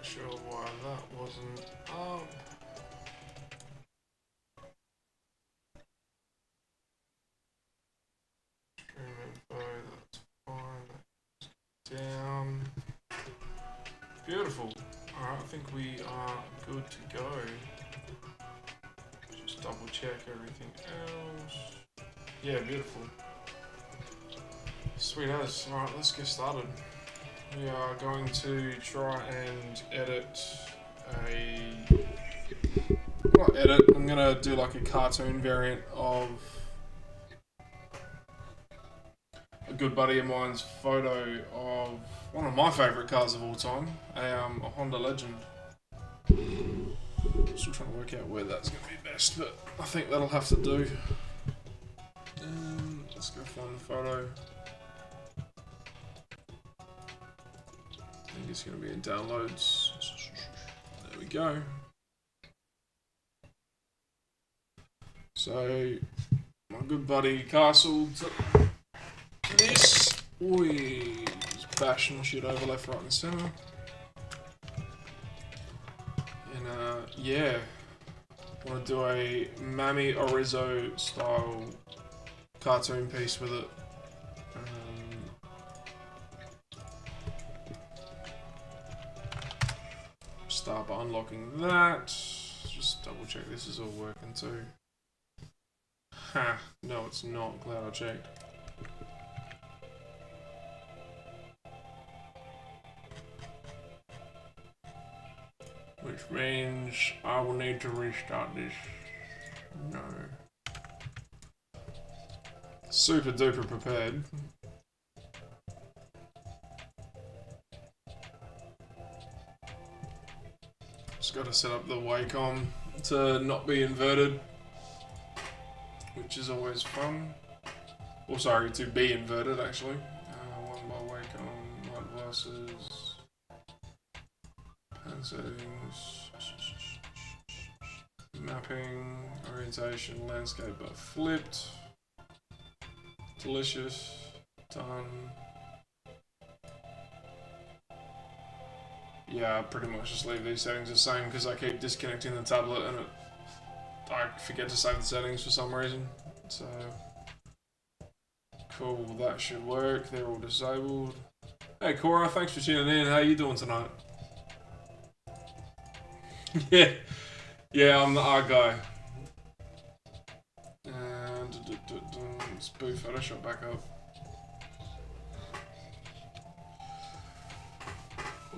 sure why that wasn't up. Stream info, that's fine. Down. Beautiful. Alright, I think we are good to go. Just double check everything else. Yeah, beautiful. Sweet as. Alright, let's get started. We are going to try and edit not edit, I'm gonna do like a cartoon variant of a good buddy of mine's photo of one of my favourite cars of all time, a Honda Legend. Still trying to work out where that's going to be best, but I think that'll have to do. Let's go find the photo. I think it's going to be in downloads. There we go. So, my good buddy Castle took this. Oi, just bashing shit over left, right, and centre. And yeah, I want to do a Mami Orizo style cartoon piece with it. Start by unlocking that. Just double check this is all working too. Ha, no it's not, glad I checked. Which means I will need to restart this. No. Super duper prepared. Just gotta set up the Wacom to not be inverted, which is always fun. Or sorry, to be inverted actually. One by Wacom, light devices, pan settings, mapping, orientation, landscape but flipped. Delicious, done. Yeah, I pretty much just leave these settings the same because I keep disconnecting the tablet and I forget to save the settings for some reason. So, cool, that should work. They're all disabled. Hey Cora, thanks for tuning in. How you doing tonight? yeah, I'm the art guy. And let's boot Photoshop back up.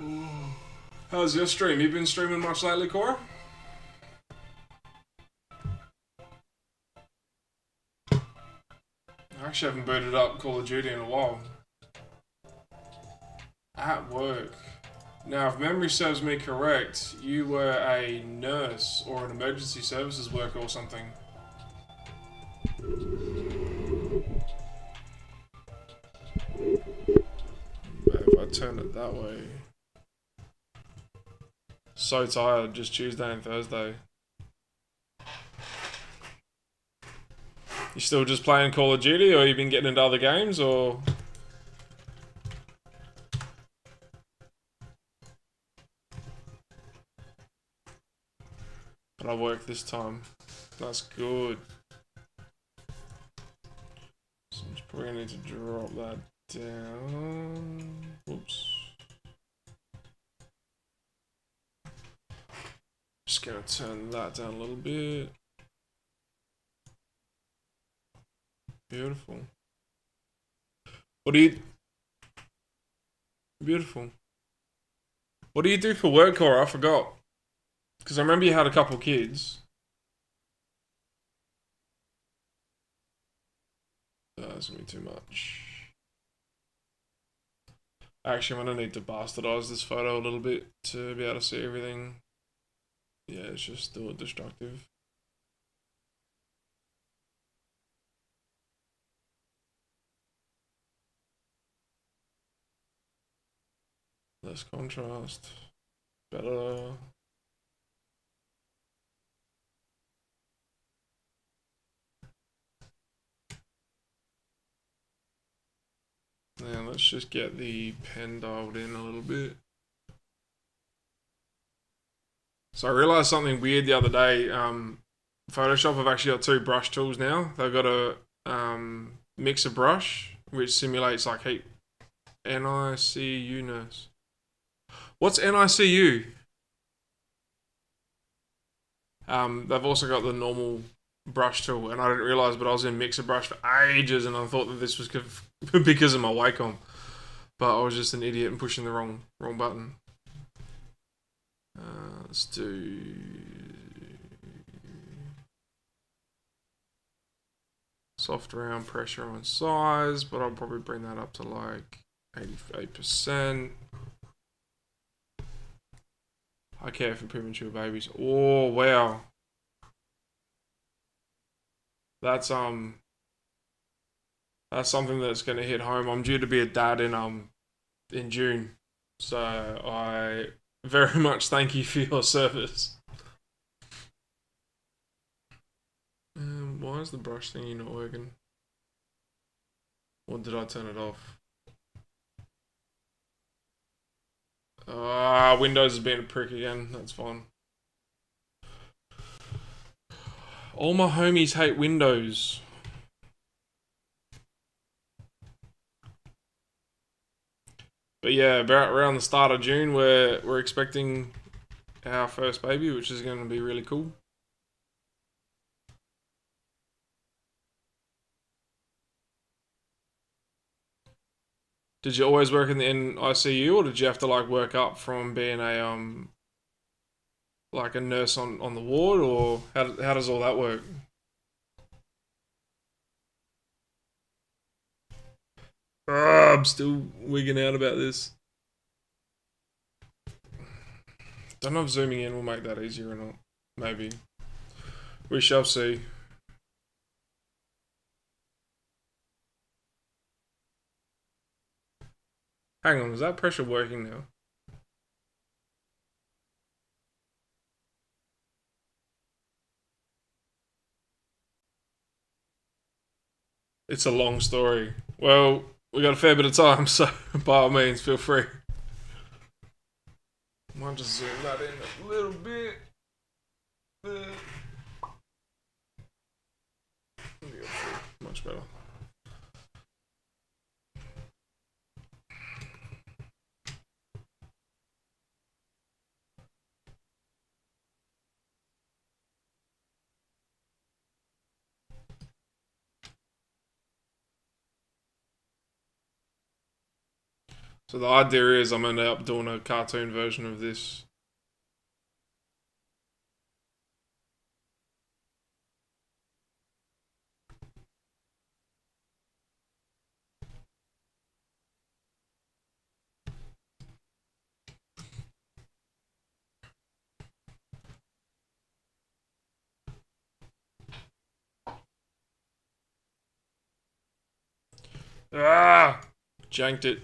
Ooh. How's your stream? You been streaming much lately, Cora? I actually haven't booted up Call of Duty in a while. At work. Now, if memory serves me correct, you were a nurse or an emergency services worker or something. But if I turn it that way... So tired, just Tuesday and Thursday. You still just playing Call of Duty, or you been getting into other games, or...? But I work this time. That's good. So I'm just probably gonna need to drop that down. Whoops. Just gonna turn that down a little bit. Beautiful. What do you... Beautiful. What do you do for work, Cora? I forgot. Because I remember you had a couple kids. That's gonna be too much. Actually, I'm gonna need to bastardize this photo a little bit to be able to see everything. Yeah, it's just still destructive. Less contrast. Better. Now let's just get the pen dialed in a little bit. So I realised something weird the other day. Photoshop have actually got two brush tools now. They've got a mixer brush, which simulates like heat. NICU nurse. What's NICU? They've also got the normal brush tool, and I didn't realise, but I was in mixer brush for ages, and I thought that this was because of my Wacom, but I was just an idiot and pushing the wrong button. Let's do soft round pressure on size, but I'll probably bring that up to like 88%. I care for premature babies. Oh wow, that's something that's going to hit home. I'm due to be a dad in June, so I very much thank you for your service. Why is the brush thingy not working? Or did I turn it off? Windows has been a prick again. That's fine. All my homies hate Windows. But yeah, about around the start of June, we're expecting our first baby, which is going to be really cool. Did you always work in the NICU, or did you have to like work up from being a like a nurse on the ward, or how does all that work? I'm still wigging out about this. Don't know if zooming in will make that easier or not. Maybe. We shall see. Hang on, is that pressure working now? It's a long story. Well, we got a fair bit of time, so by all means, feel free. Might just zoom that in a little bit. Much better. So the idea is I'm going to end up doing a cartoon version of this. Janked it.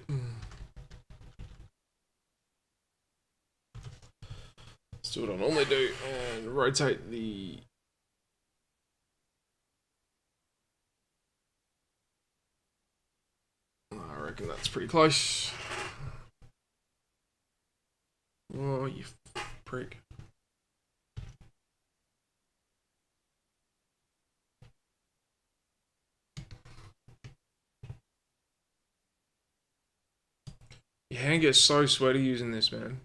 Let's do what I normally do and rotate the... I reckon that's pretty close. Oh, you prick. Your hand gets so sweaty using this, man.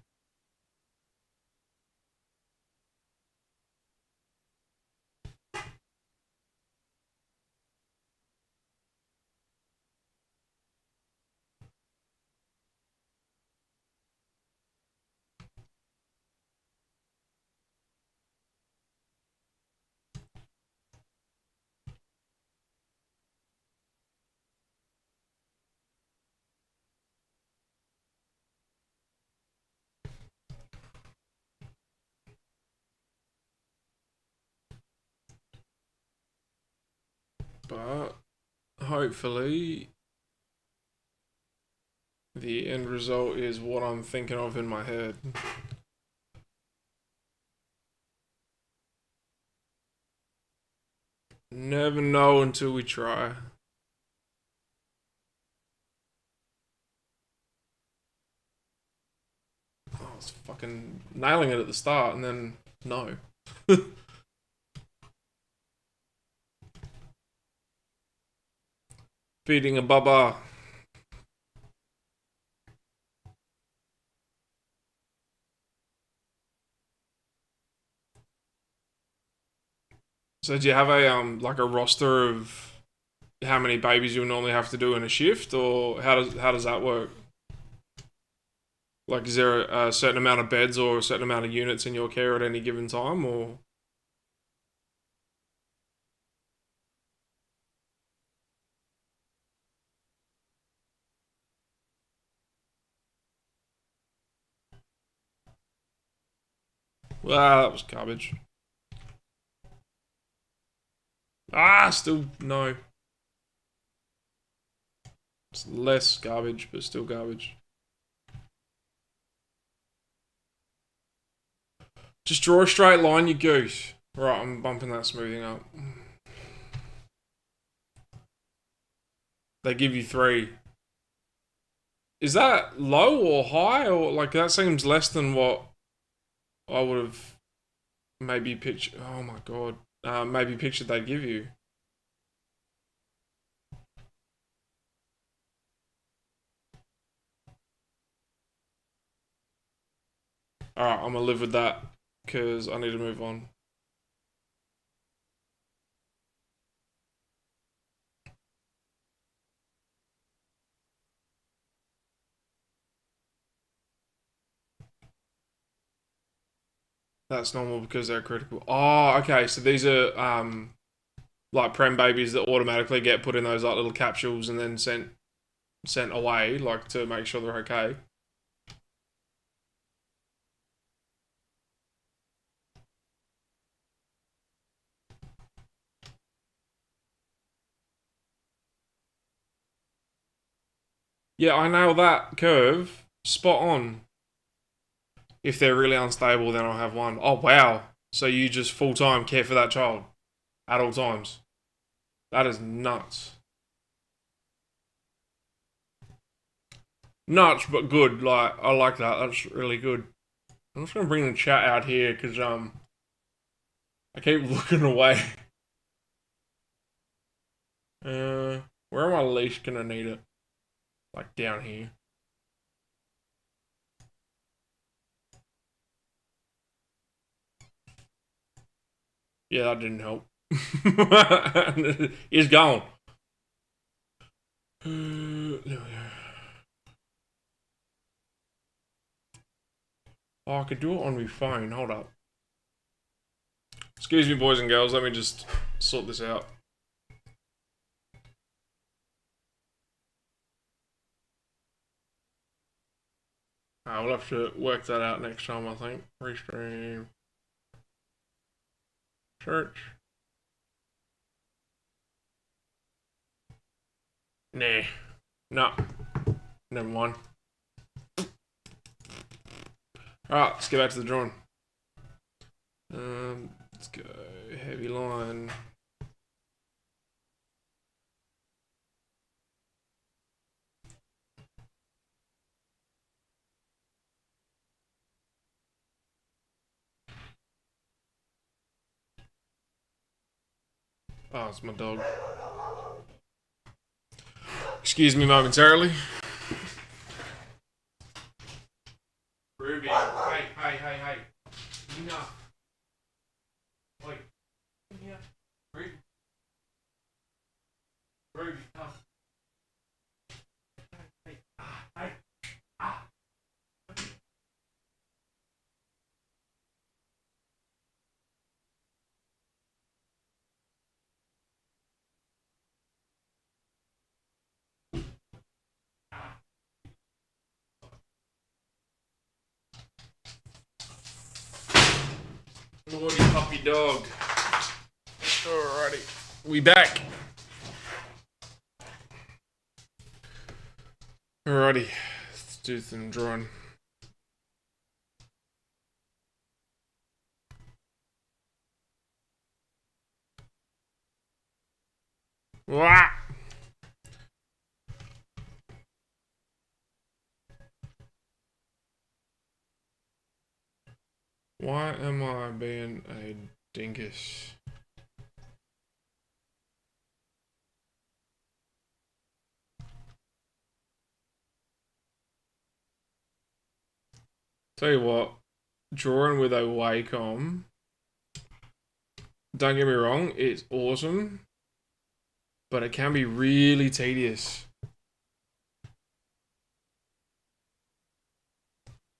But hopefully the end result is what I'm thinking of in my head. Never know until we try. Oh, I was fucking nailing it at the start, and then no. Feeding a bubba. So do you have a like a roster of how many babies you normally have to do in a shift, or how does that work? Like, is there a certain amount of beds or a certain amount of units in your care at any given time, or? Well, that was garbage. Ah, still no. It's less garbage, but still garbage. Just draw a straight line, you goose. Right, I'm bumping that smoothing up. They give you 3. Is that low or high, or like that seems less than what I would have maybe pictured? Oh my god, maybe pictured they'd give you. All right, I'm gonna live with that because I need to move on. That's normal because they're critical. Oh, okay. So these are like prem babies that automatically get put in those like little capsules and then sent away, like to make sure they're okay. Yeah, I nail that curve spot on. If they're really unstable, then I'll have one. Oh wow! So you just full time care for that child at all times? That is nuts. Nuts, but good. Like I like that. That's really good. I'm just gonna bring the chat out here because I keep looking away. Where am I least gonna need it? Like down here. Yeah, that didn't help. He's gone. There we go. Oh, I could do it on my phone. Hold up. Excuse me, boys and girls. Let me just sort this out. We'll have to work that out next time, I think. Restream. Search. Nah. No. Never mind. Alright, let's get back to the drawing. Let's go. Heavy line. Oh, it's my dog. Excuse me momentarily. Ruby, hey. Enough. Wait. Yeah. Ruby. Ruby, come. Hey. Naughty puppy dog. Alrighty. We back. Alrighty. Let's do some drawing. Wah! Why am I being a dingus? Tell you what, drawing with a Wacom, don't get me wrong, it's awesome, but it can be really tedious.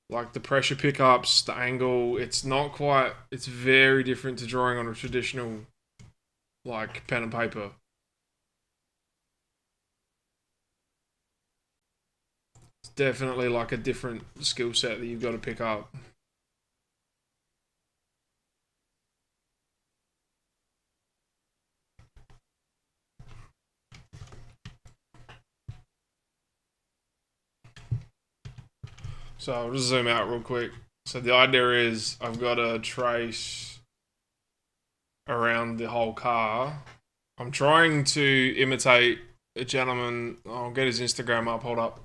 Like the pressure pickups, the angle, it's very different to drawing on a traditional, like, pen and paper. It's definitely like a different skill set that you've got to pick up. So I'll just zoom out real quick. So the idea is I've got to trace around the whole car. I'm trying to imitate a gentleman. I'll get his Instagram up. Hold up.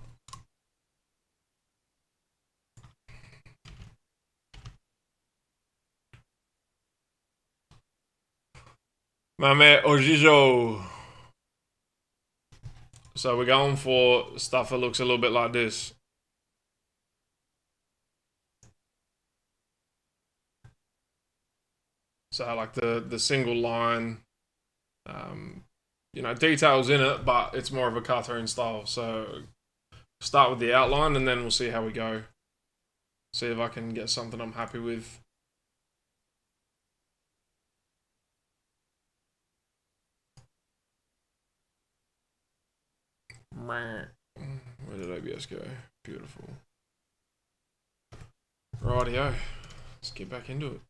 Mame Ojijo. So we're going for stuff that looks a little bit like this. So like the single line, you know, details in it, but it's more of a cartoon style. So start with the outline and then we'll see how we go. See if I can get something I'm happy with. Where did OBS go? Beautiful. Rightio. Let's get back into it.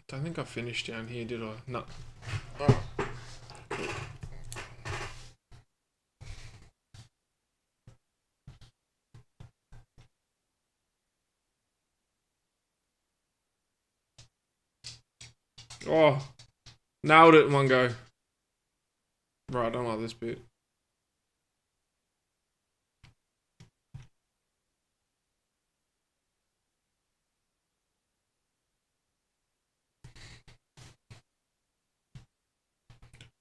Don't think I finished down here, did I? No. Oh. Cool. Oh, nailed it in one go. Right, I don't like this bit.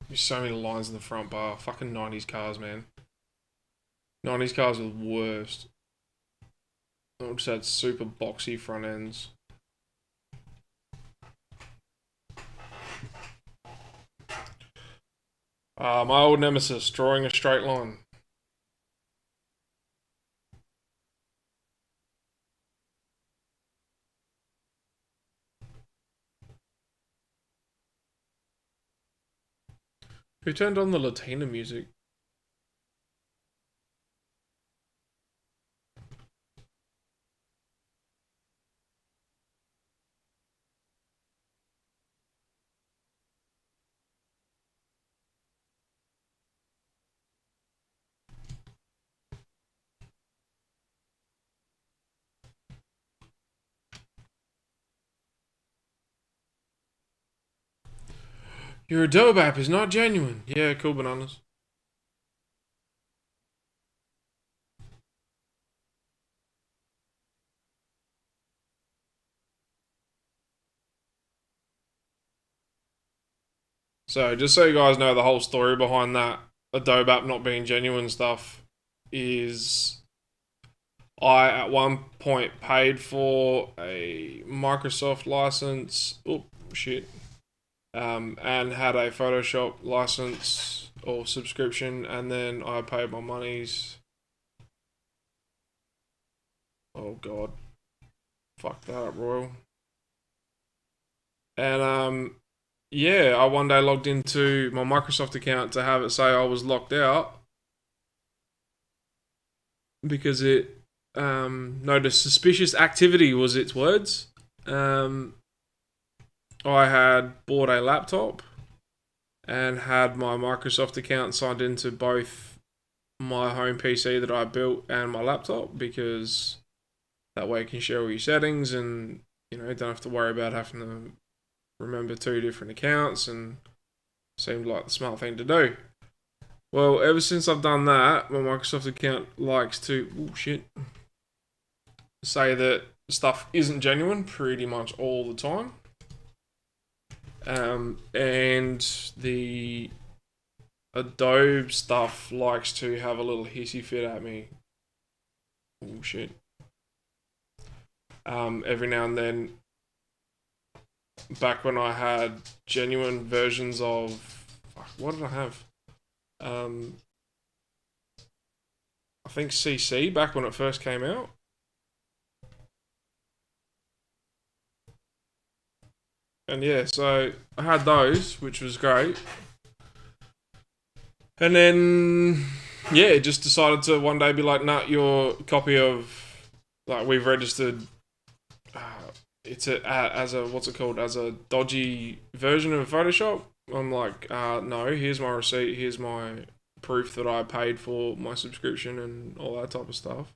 There's so many lines in the front bar. Fucking 90s cars, man. 90s cars are the worst. They just had super boxy front ends. My old nemesis, drawing a straight line. Who turned on the Latina music? Your Adobe app is not genuine. Yeah, cool bananas. So, just so you guys know the whole story behind that Adobe app not being genuine stuff is I at one point paid for a Microsoft license. Oh, shit. And had a Photoshop license or subscription, and then I paid my monies. Oh god, fuck that up, Royal. And yeah, I one day logged into my Microsoft account to have it say I was locked out because it noticed suspicious activity was its words. I had bought a laptop and had my Microsoft account signed into both my home PC that I built and my laptop, because that way you can share all your settings and, you know, don't have to worry about having to remember 2 different accounts, and seemed like the smart thing to do. Well, ever since I've done that, my Microsoft account likes to... Oh, shit. say that stuff isn't genuine pretty much all the time. And the Adobe stuff likes to have a little hissy fit at me. Oh shit. Every now and then, back when I had genuine versions of, fuck, what did I have? I think CC back when it first came out. And yeah, so I had those, which was great. And then, yeah, just decided to one day be like, nah, your copy of, like, we've registered, it's as a, what's it called, as a dodgy version of Photoshop. I'm like, no, here's my receipt, here's my proof that I paid for my subscription and all that type of stuff.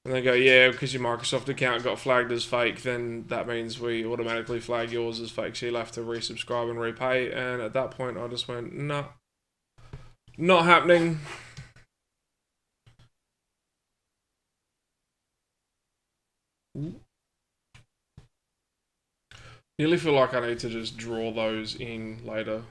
And they go, yeah, because your Microsoft account got flagged as fake, then that means we automatically flag yours as fake, so you'll have to resubscribe and repay. And at that point, I just went, nah, not happening. Nearly feel like I need to just draw those in later.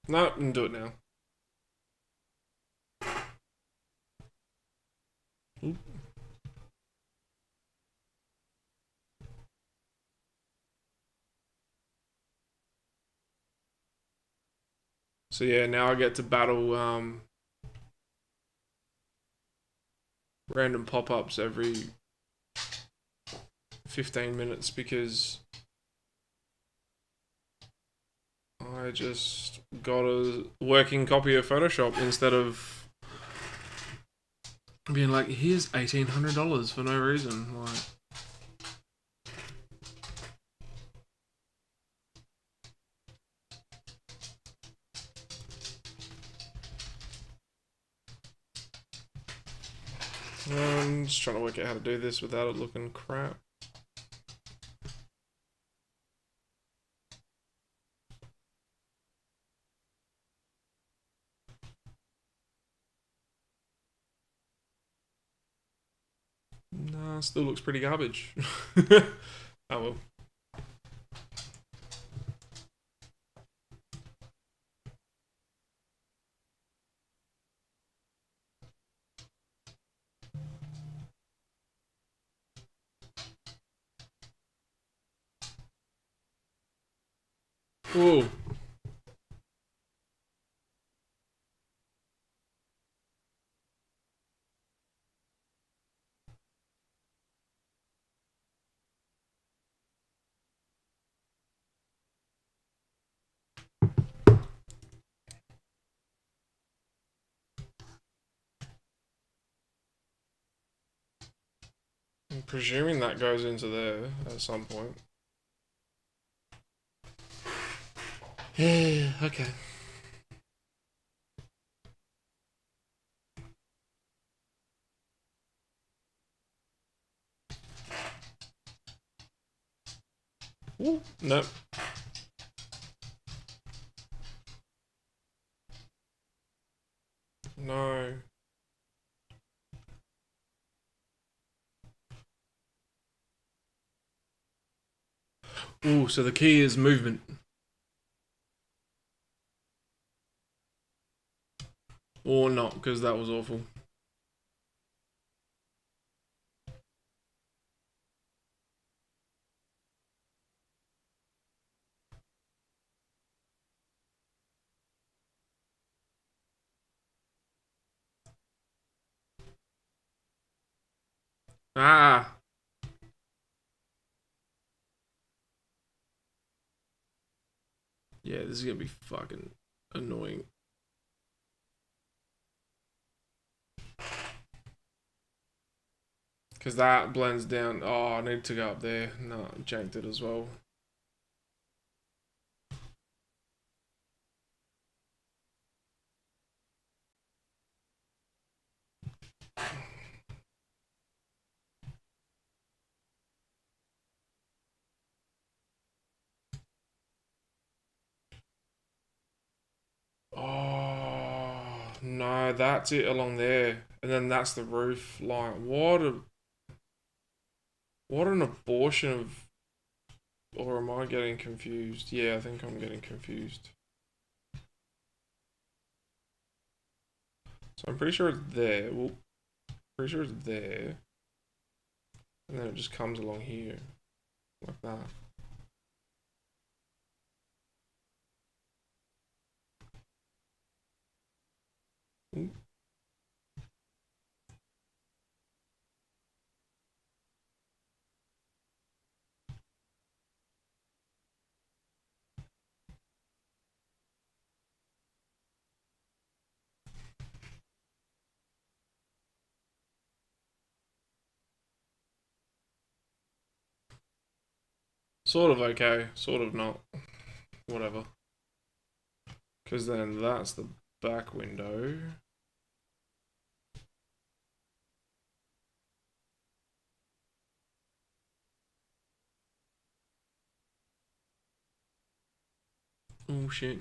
No, I can do it now. Oop. So yeah, now I get to battle random pop-ups every 15 minutes because I just got a working copy of Photoshop instead of being like, here's $1,800 for no reason. Like, I'm just trying to work out how to do this without it looking crap. Nah, still looks pretty garbage. Oh well. Whoa. I'm presuming that goes into there at some point. Yeah, okay. Ooh, nope. No. Ooh, so the key is movement. Or not, because that was awful. Ah! Yeah, this is gonna be fucking annoying. Because that blends down. Oh, I need to go up there. No, I janked it as well. No, that's it along there. And then that's the roof line. What an abortion of... Or am I getting confused? Yeah, I think I'm getting confused. So I'm pretty sure it's there. Well, pretty sure it's there. And then it just comes along here. Like that. Ooh. Sort of okay, sort of not. Whatever. Because then that's the back window. Oh shit.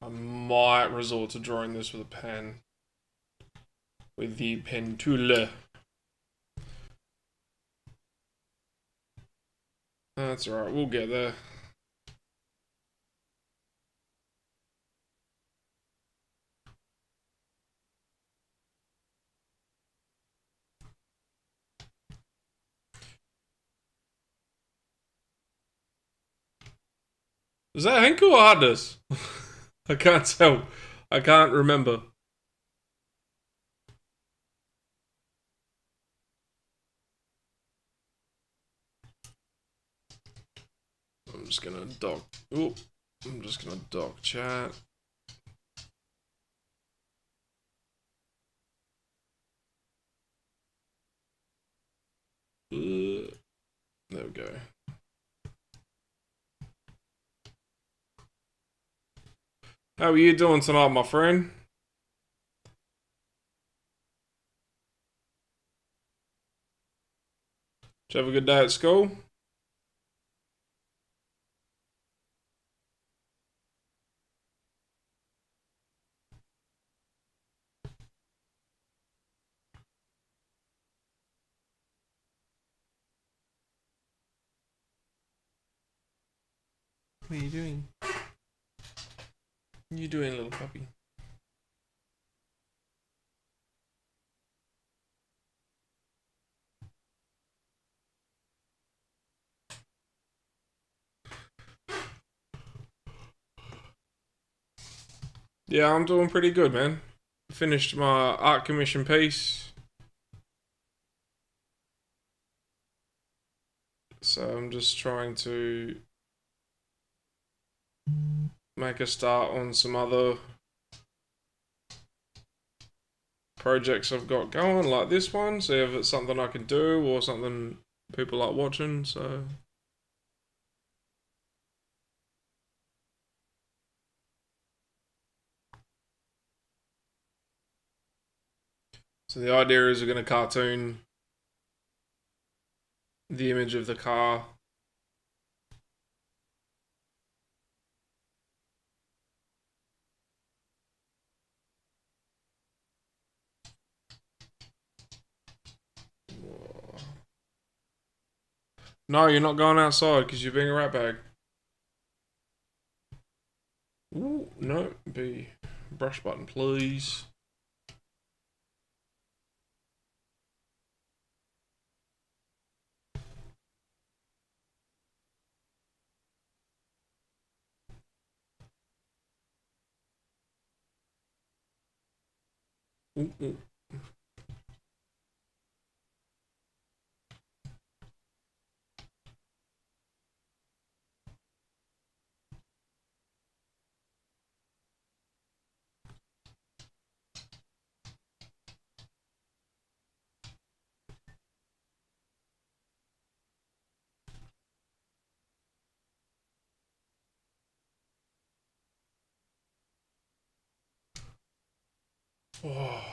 I might resort to drawing this with a pen. With the pen tool. That's alright, we'll get there. Is that Henkel or Hardness? I can't tell. I can't remember. I'm just gonna dock. Oop. I'm just gonna dock chat. There we go. How are you doing tonight, my friend? Did you have a good day at school? What are you doing? What are you doing, little puppy? Yeah, I'm doing pretty good, man. Finished my art commission piece. So I'm just trying to make a start on some other projects I've got going, like this one. See if it's something I can do or something people like watching. So the idea is we're going to cartoon the image of the car. No, you're not going outside because you're being a rat bag. Ooh, no, B. Brush button, please. Ooh, ooh. Oh.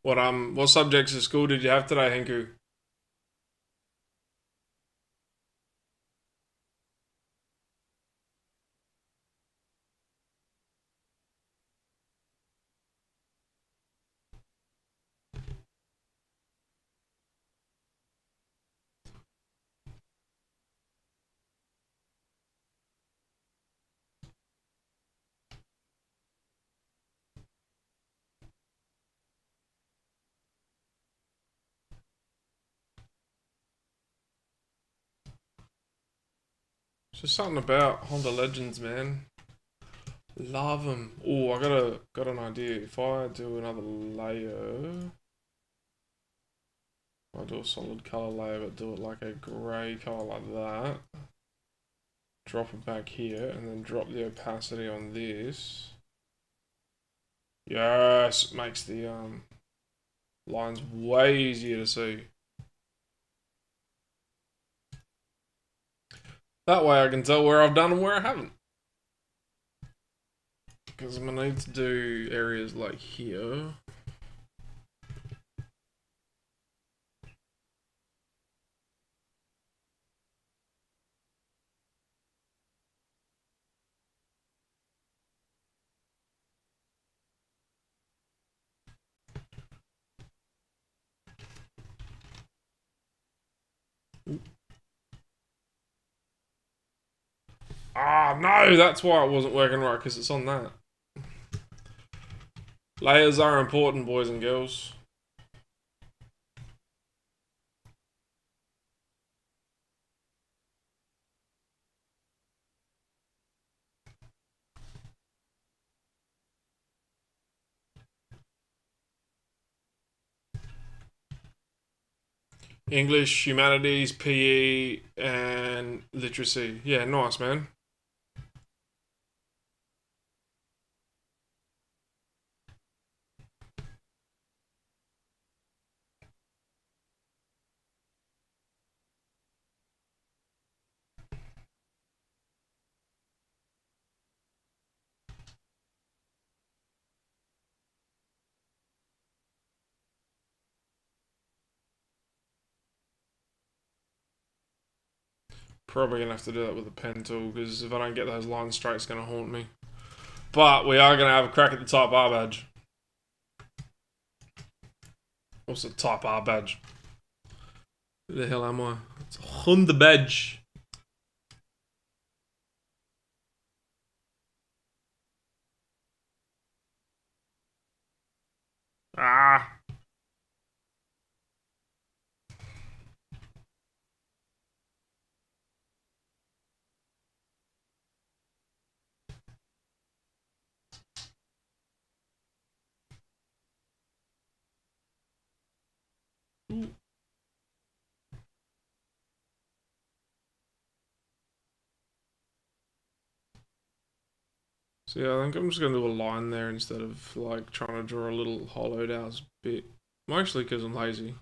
What subjects at school did you have today, Henku? Just something about Honda Legends, man. Love them. Oh, I got an idea. If I do another layer, I'll do a solid color layer, but do it like a grey color like that. Drop it back here, and then drop the opacity on this. Yes, makes the lines way easier to see. That way I can tell where I've done and where I haven't. Because I'm gonna need to do areas like here. Ah, no, that's why it wasn't working right, because it's on that. Layers are important, boys and girls. English, humanities, PE, and literacy. Yeah, nice, man. Probably gonna have to do that with a pen tool, because if I don't get those lines straight, it's gonna haunt me. But we are gonna have a crack at the Type R badge. What's the Type R badge? Who the hell am I? It's a Honda badge. Ah. So yeah, I think I'm just gonna do a line there instead of like trying to draw a little hollowed out bit. Mostly because I'm lazy.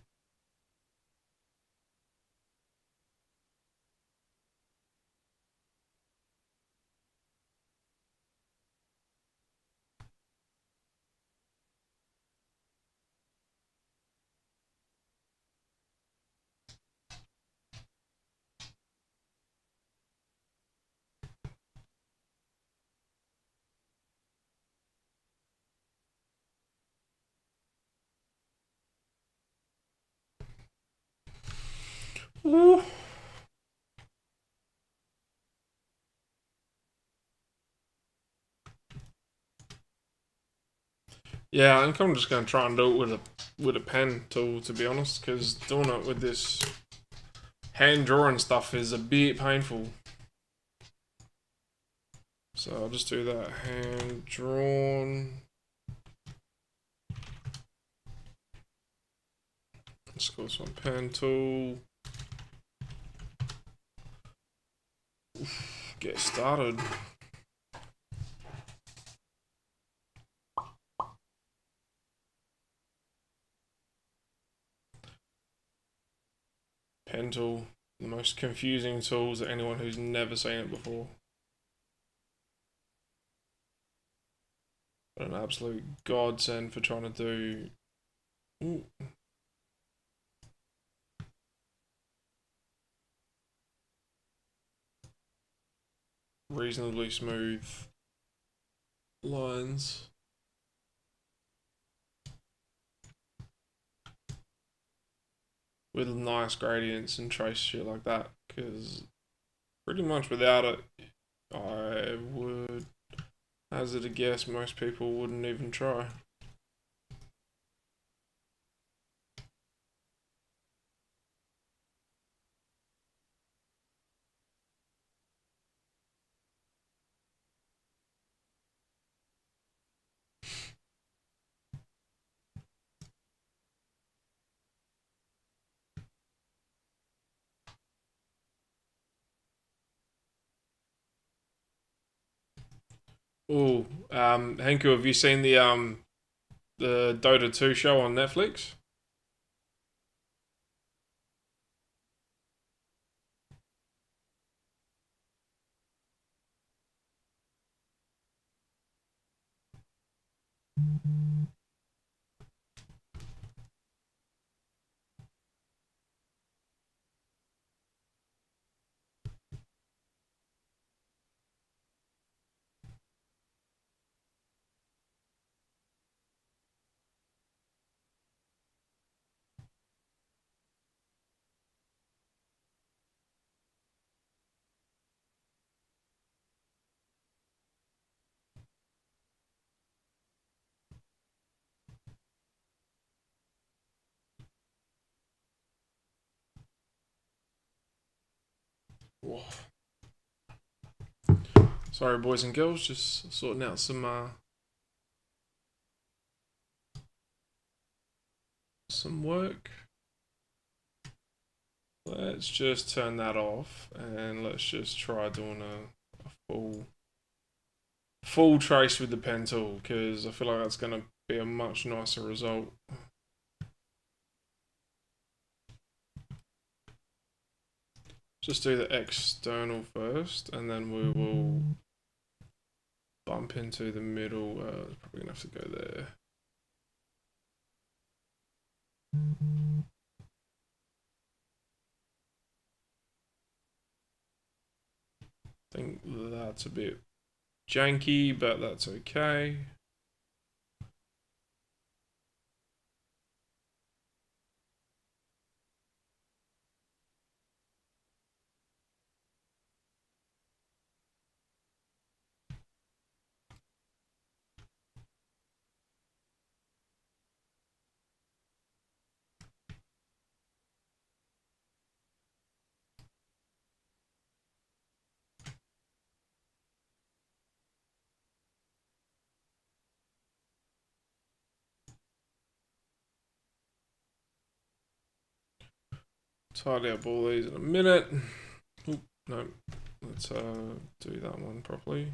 Ooh. Yeah, I think I'm just gonna try and do it with a pen tool, to be honest, because doing it with this hand drawing stuff is a bit painful. So I'll just do that hand drawn. Let's go with some pen tool. Get started. Pen tool, the most confusing tools that anyone who's never seen it before. an absolute godsend for trying to do. Ooh. Reasonably smooth lines. With nice gradients and trace shit like that, because pretty much without it, I would hazard a guess most people wouldn't even try. Oh, Henku, have you seen the Dota 2 show on Netflix? Whoa. Sorry, boys and girls, just sorting out some work. Let's just turn that off and let's just try doing a full trace with the pen tool, because I feel like that's going to be a much nicer result. Just do the external first, and then we will bump into the middle. Probably gonna have to go there. I think that's a bit janky, but that's okay. Tidy up all these in a minute. Oop, no, let's do that one properly.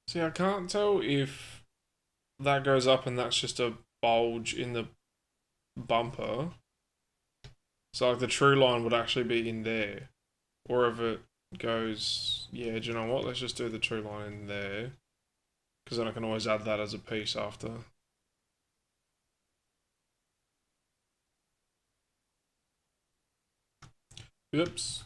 See, I can't tell if that goes up and that's just a bulge in the bumper. So like the true line would actually be in there. Or if it goes, yeah, do you know what? Let's just do the true line in there. Because then I can always add that as a piece after. Oops.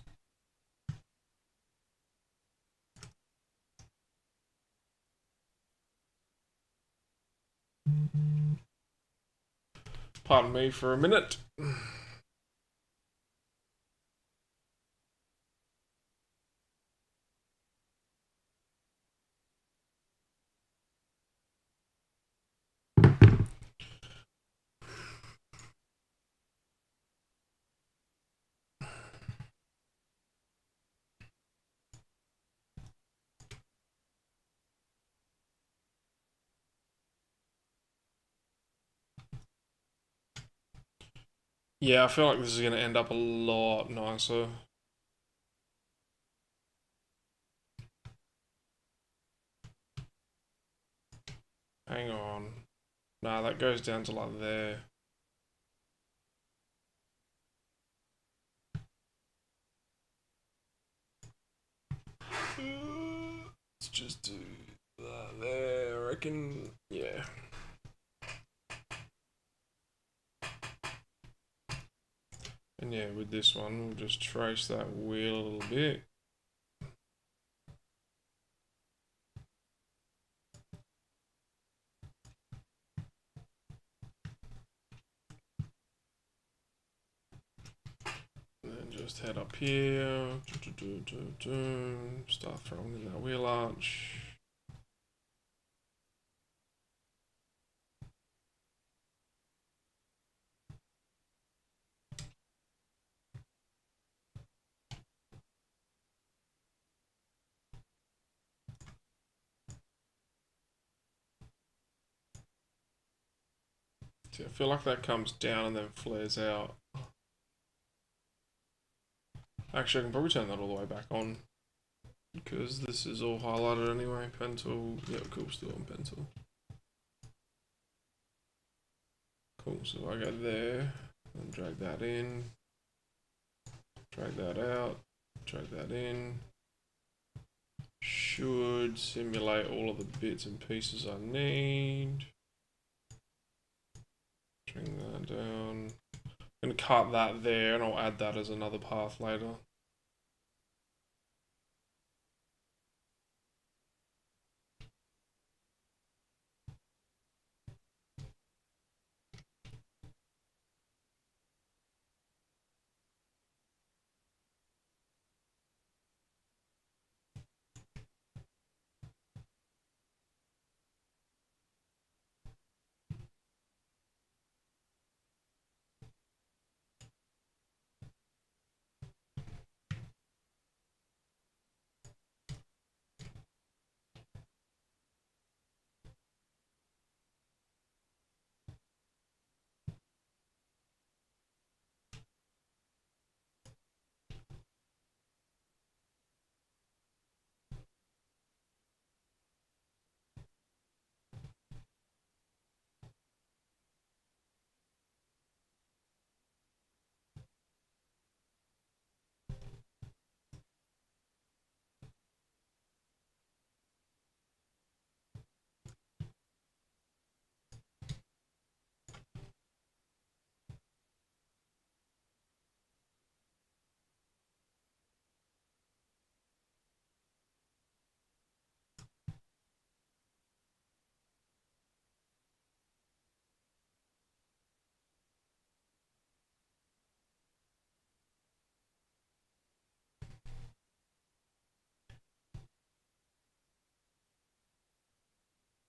Pardon me for a minute. Yeah, I feel like this is going to end up a lot nicer. Hang on. Nah, that goes down to like there. Let's just do that there, I reckon. Yeah. And yeah, with this one, we'll just trace that wheel a little bit. And then just head up here. Start throwing in that wheel arch. See, I feel like that comes down and then flares out. Actually, I can probably turn that all the way back on, because this is all highlighted anyway. Pen tool, yeah, cool, still on pen tool. Cool, so I go there, and drag that in, drag that out, drag that in. Should simulate all of the bits and pieces I need. Bring that down. I'm going to cut that there, and I'll add that as another path later.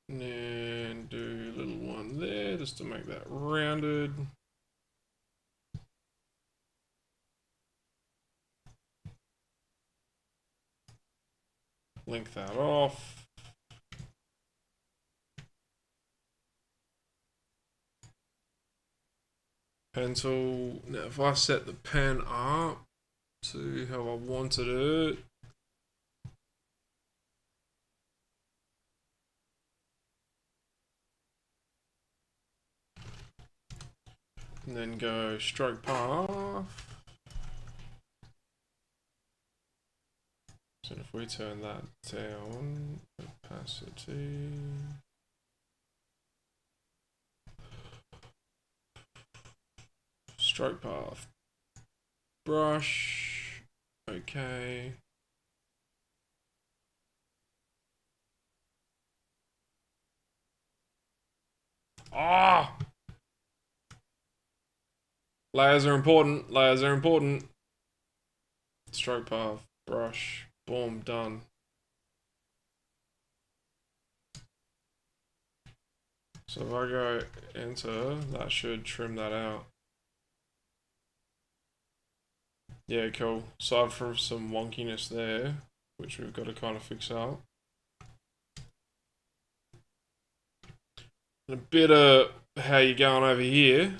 And then do a little one there, just to make that rounded. Link that off. Pencil. Now, if I set the pen up to how I wanted it, and then go stroke path. So if we turn that down, opacity. Stroke path. Brush. Okay. Ah! Layers are important. Layers are important. Stroke path. Brush. Boom. Done. So if I go enter, that should trim that out. Yeah, cool. Aside from some wonkiness there, which we've got to kind of fix up. And a bit of how you're going over here.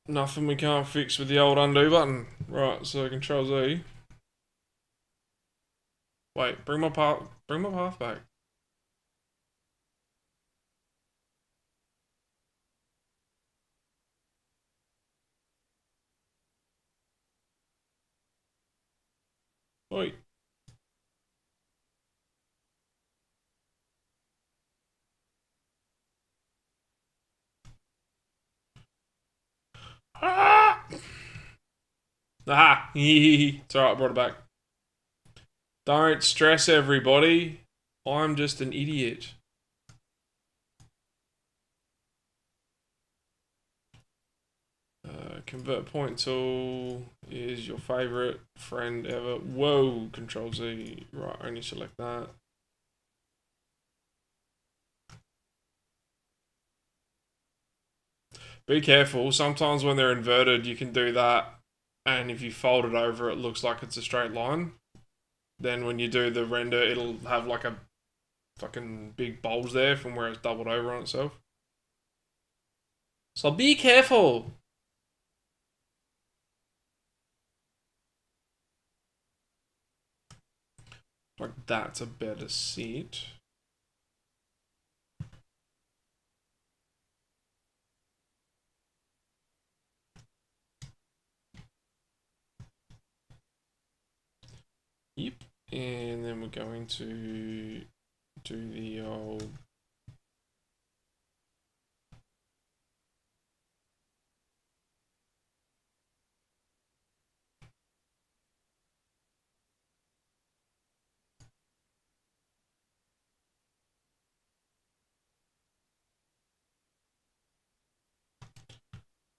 Nothing we can't fix with the old undo button. Right, so Control Z. Wait, bring my path back. Wait. Ah! Aha! It's alright, I brought it back. Don't stress, everybody. I'm just an idiot. Convert point tool is your favorite friend ever. Whoa, Control Z. Right, only select that. Be careful. Sometimes when they're inverted, you can do that. And if you fold it over, it looks like it's a straight line. Then when you do the render, it'll have like a fucking big bulge there from where it's doubled over on itself. So be careful. Like that's a better seat. Yep. And then we're going to do the old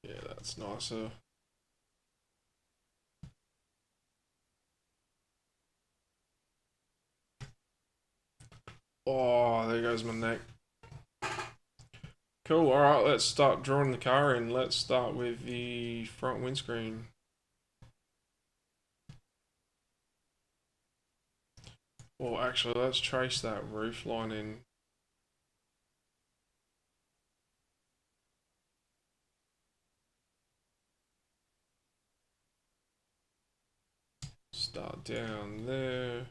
yeah, that's nicer. Oh, there goes my neck. Cool, alright, let's start drawing the car in. Let's start with the front windscreen. Well, actually, let's trace that roof line in. Start down there.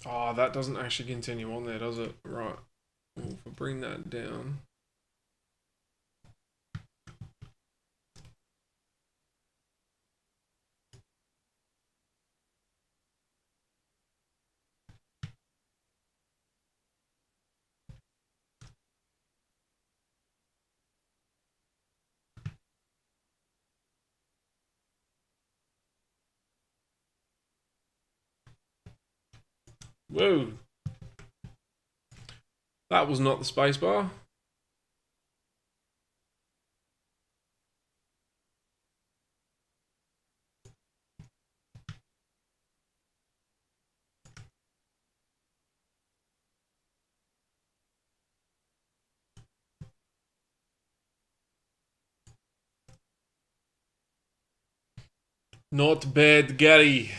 Oh, that doesn't actually continue on there, does it? Right. Well, if I bring that down. Whoa. That was not the spacebar. Not bad, Gary.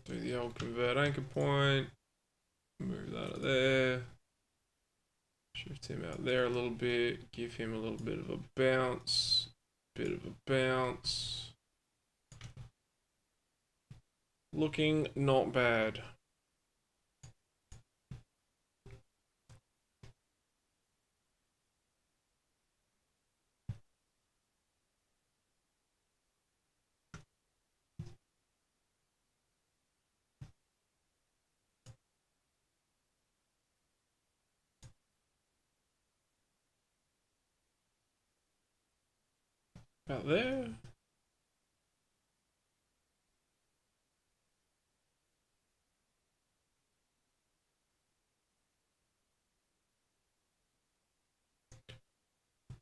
Do the old convert anchor point. Move that out of there. Shift him out there a little bit. Give him a little bit of a bounce. Bit of a bounce. Looking not bad. About there.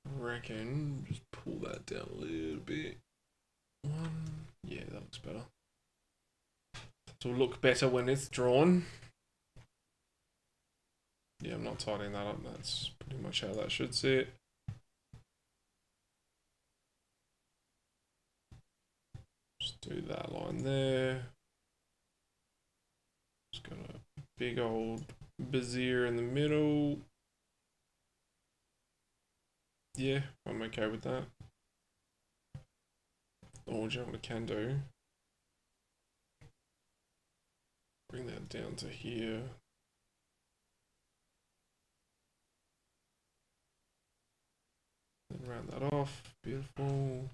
I reckon just pull that down a little bit. One. Yeah, that looks better. It'll look better when it's drawn. Yeah, I'm not tidying that up. That's pretty much how that should sit. Just do that line there. Just got a big old bezier in the middle. Yeah, I'm okay with that. Or do you know what I can do? Bring that down to here. Then round that off. Beautiful.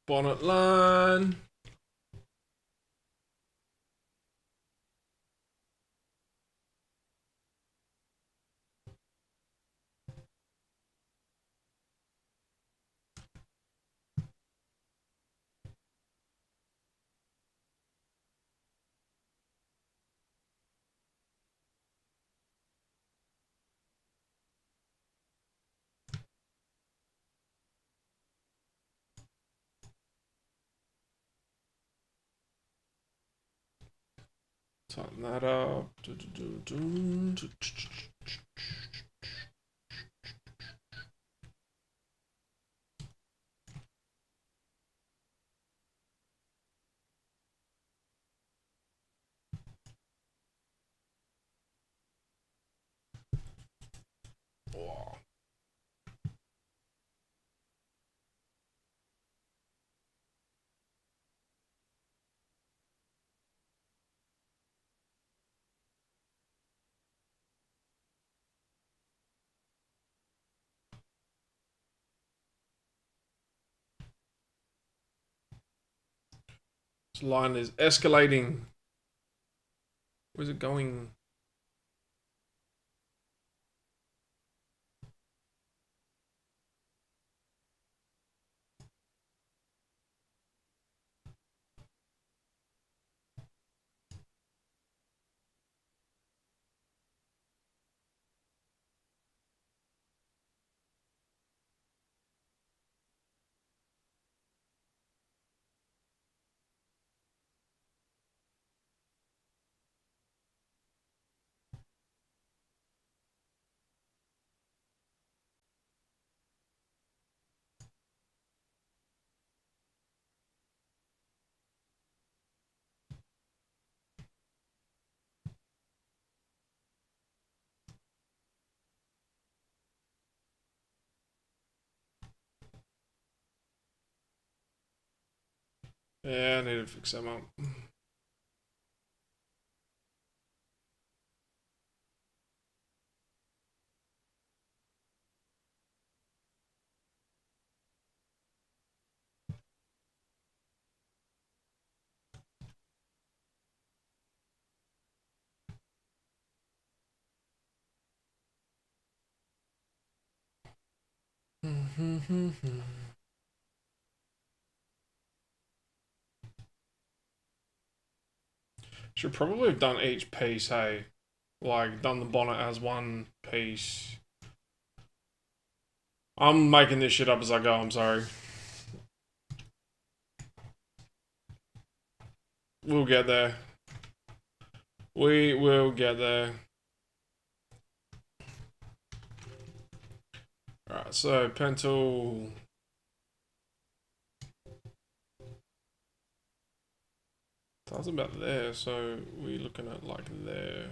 Bonnet line. Tighten that up. Oh. This line is escalating. Where's it going? Yeah, I need to fix them up. Should probably have done each piece, hey? Like, done the bonnet as one piece. I'm making this shit up as I go, I'm sorry. We'll get there. We will get there. Alright, so pen tool. That's about there, so we're looking at like there.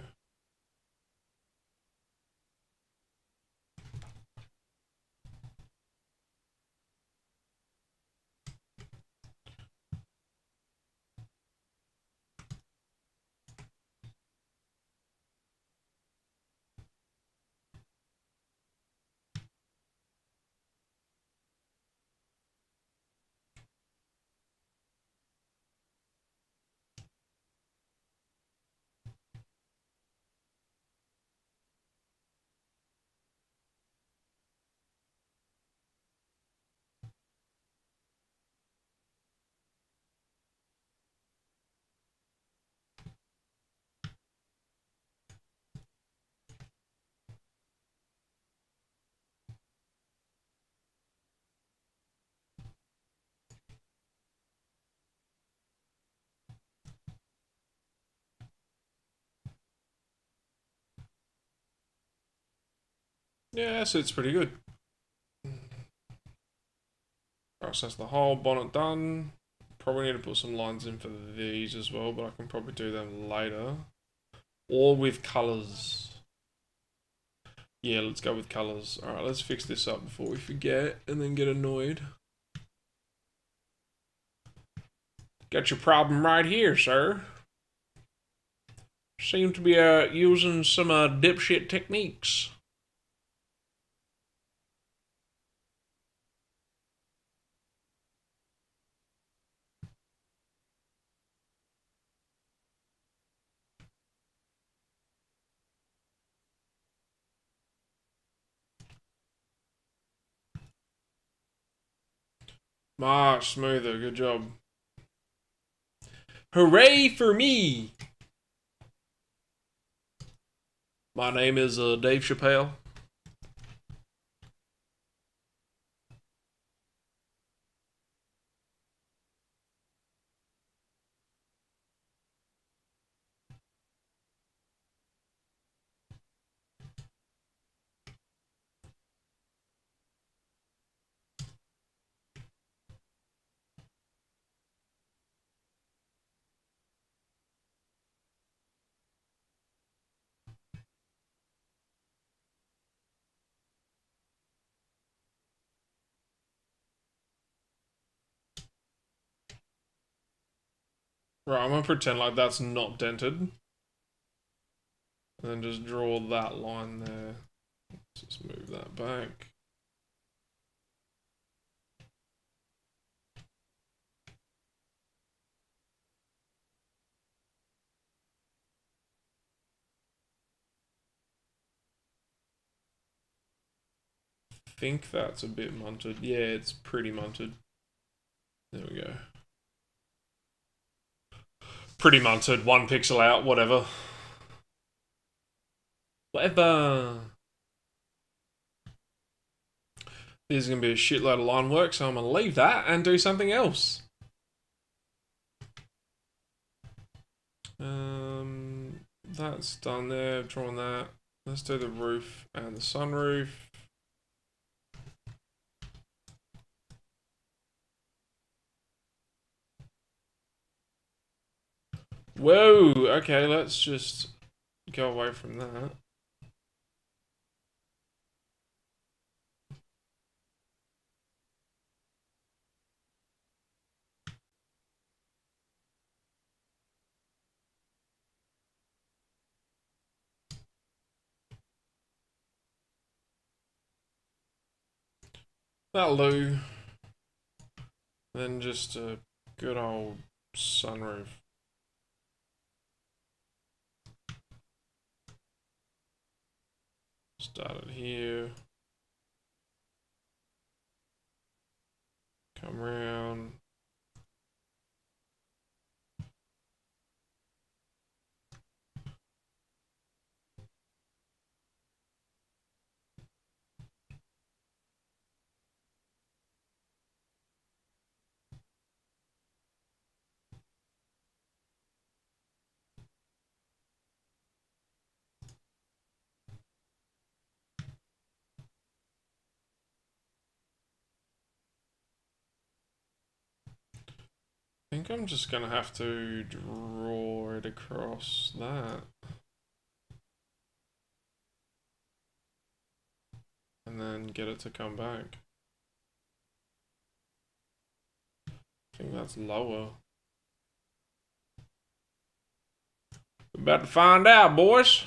Yeah, so it's pretty good. Process the whole bonnet done. Probably need to put some lines in for these as well, but I can probably do them later. Or with colours. Yeah, let's go with colours. Alright, let's fix this up before we forget and then get annoyed. Got your problem right here, sir. Seem to be using some dipshit techniques. Much smoother, good job. Hooray for me! My name is Dave Chappelle. Right, I'm gonna pretend like that's not dented. And then just draw that line there. Let's just move that back. I think that's a bit munted. Yeah, it's pretty munted. There we go. Pretty munted, 1 pixel out, whatever. Whatever. This is going to be a shitload of line work, so I'm going to leave that and do something else. That's done there, I've drawn that. Let's do the roof and the sunroof. Whoa, okay, let's just go away from that. That'll do. Then just a good old sunroof. Start it here. Come around. I think I'm just gonna have to draw it across that. And then get it to come back. I think that's lower. We're about to find out, boys.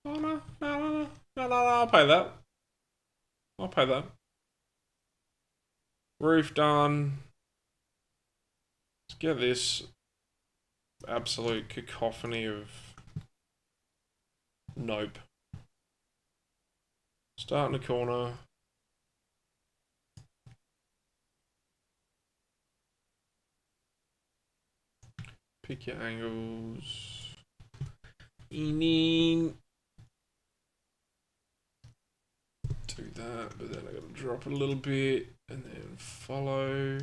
Oh, no, I'll pay that. I'll pay that. Roof done. Let's get this absolute cacophony of nope. Start in the corner. Pick your angles. Do that, but then I gotta drop it a little bit and then follow.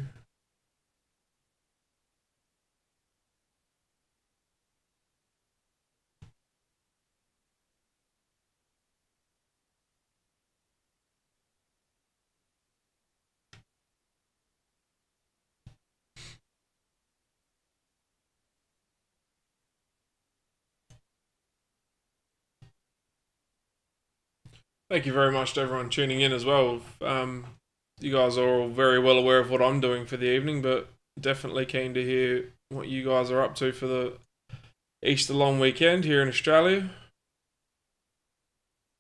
Thank you very much to everyone tuning in as well. You guys are all very well aware of what I'm doing for the evening, but definitely keen to hear what you guys are up to for the Easter long weekend here in Australia.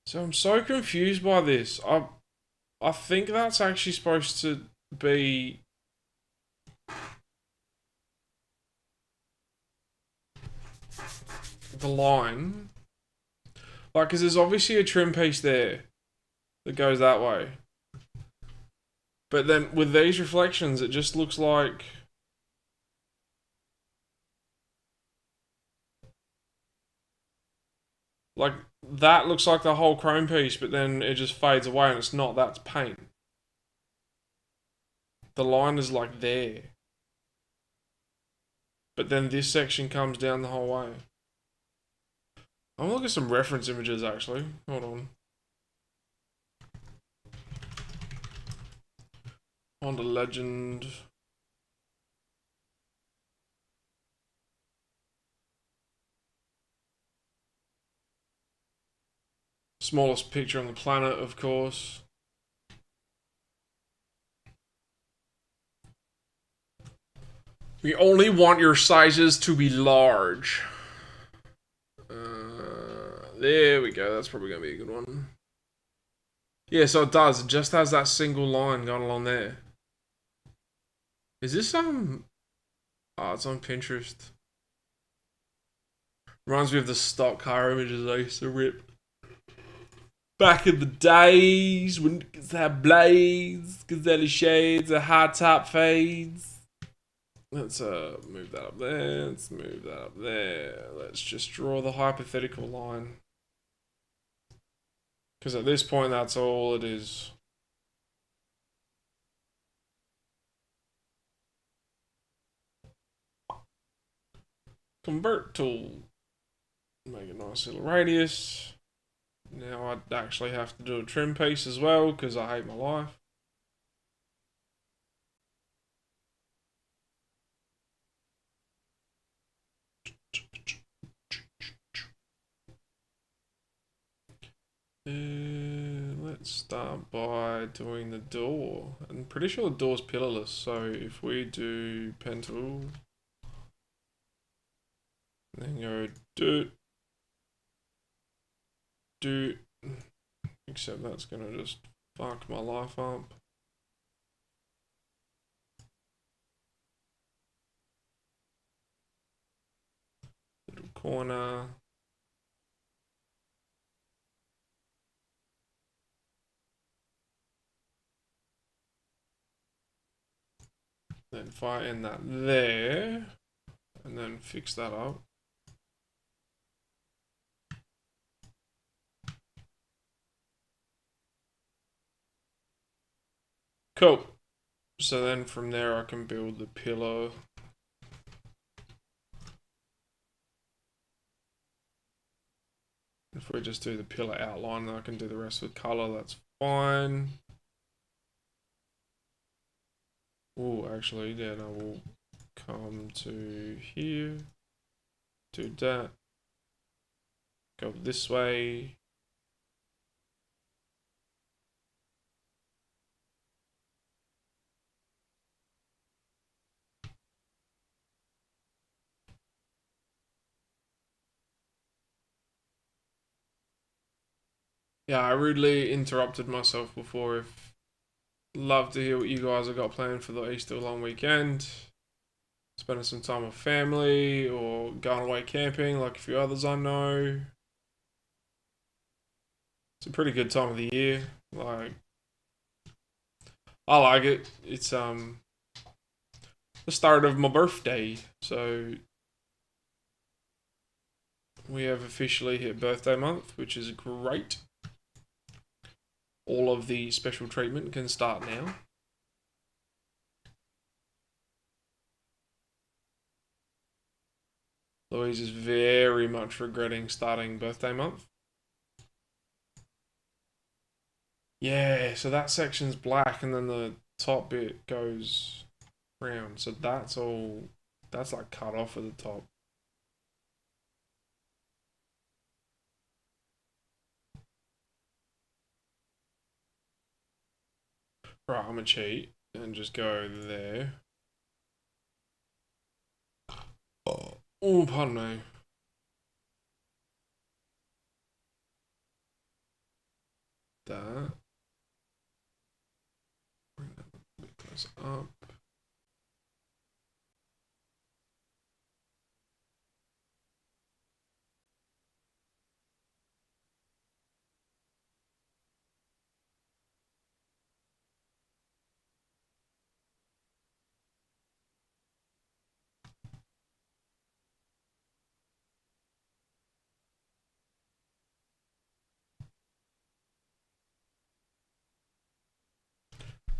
So I'm so confused by this. I think that's actually supposed to be the line. Like, because there's obviously a trim piece there that goes that way. But then with these reflections, it just looks like... Like, that looks like the whole chrome piece, but then it just fades away and it's not. That's paint. The line is like there. But then this section comes down the whole way. I'm gonna look at some reference images actually. Hold on. On to Legend. Smallest picture on the planet, of course. We only want your sizes to be large. There we go. That's probably going to be a good one. Yeah, so it does. It just has that single line going along there. Is this some... Oh, it's on Pinterest. Reminds me of the stock car images I used to rip. Back in the days when it had blades, gazelle shades, a high top fades. Let's move that up there. Let's move that up there. Let's just draw the hypothetical line. Because at this point, that's all it is. Convert tool. Make a nice little radius. Now I'd actually have to do a trim piece as well because I hate my life. Let's start by doing the door. I'm pretty sure the door's pillarless, so if we do pen tool, then go do, except that's gonna just fuck my life up. Little corner. Then if I end that there, and then fix that up. Cool. So then from there I can build the pillar. If we just do the pillar outline, then I can do the rest with color, that's fine. Oh, actually, then I will come to here, do that, go this way. Yeah, I rudely interrupted myself before. If love to hear what you guys have got planned for the Easter long weekend. Spending some time with family or going away camping like a few others I know. It's a pretty good time of the year. Like, I like it. It's the start of my birthday, so we have officially hit birthday month, which is great. All of the special treatment can start now. Louise is very much regretting starting birthday month. Yeah, so that section's black and then the top bit goes round. So that's all, that's like cut off at the top. Right, I'm gonna cheat and just go there. Oh, pardon me. That. Bring that a bit closer up.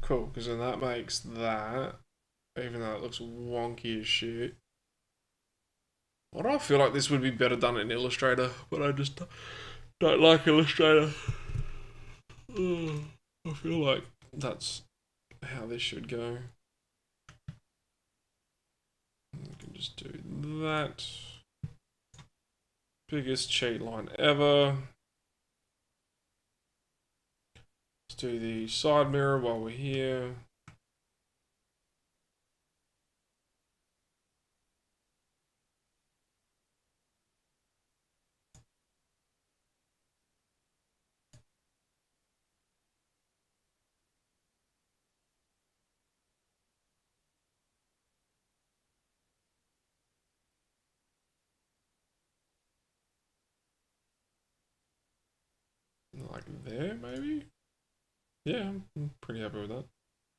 Cool, because then that makes that, even though it looks wonky as shit. Why do I feel like this would be better done in Illustrator, but I just don't like Illustrator. I feel like that's how this should go. You can just do that. Biggest cheat line ever. Let's do the side mirror while we're here. Like there, maybe? Yeah, I'm pretty happy with that.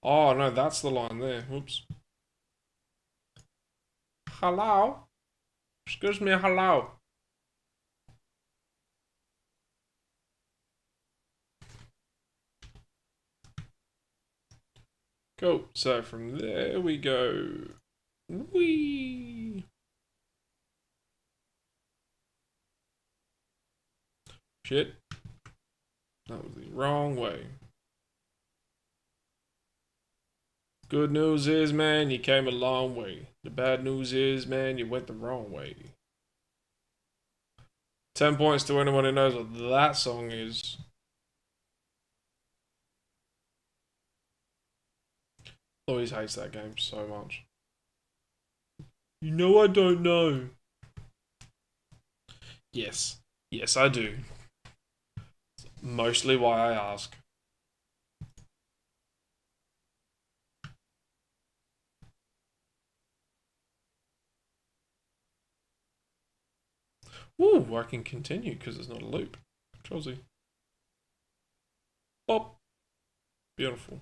Oh, no, that's the line there. Whoops. Hello? Excuse me, hello. Cool. So from there we go. Whee! Shit. That was the wrong way. Good news is, man, you came a long way. The bad news is, man, you went the wrong way. 10 points to anyone who knows what that song is. Louise hates that game so much. You know I don't know. Yes. Yes, I do. Mostly why I ask. Ooh, I can continue because it's not a loop. Control-Z. Bop. Beautiful.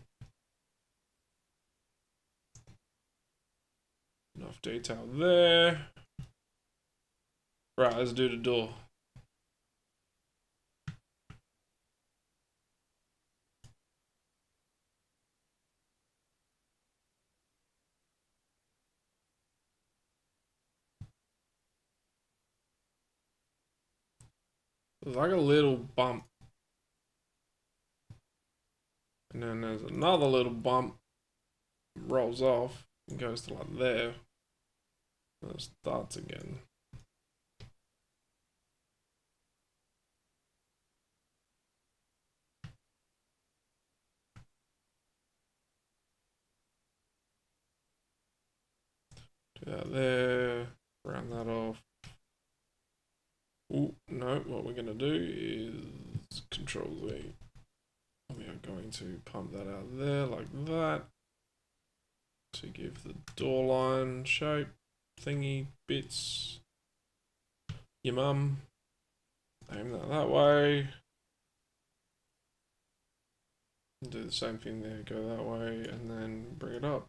Enough detail there. Right, let's do the door. There's like a little bump. And then there's another little bump. Rolls off and goes to like there. And it starts again. Do that there. Round that off. Ooh, no, what we're gonna do is Control Z. We are going to pump that out there like that to give the door line shape thingy bits. Your mum. Aim that way. Do the same thing there, go that way, and then bring it up.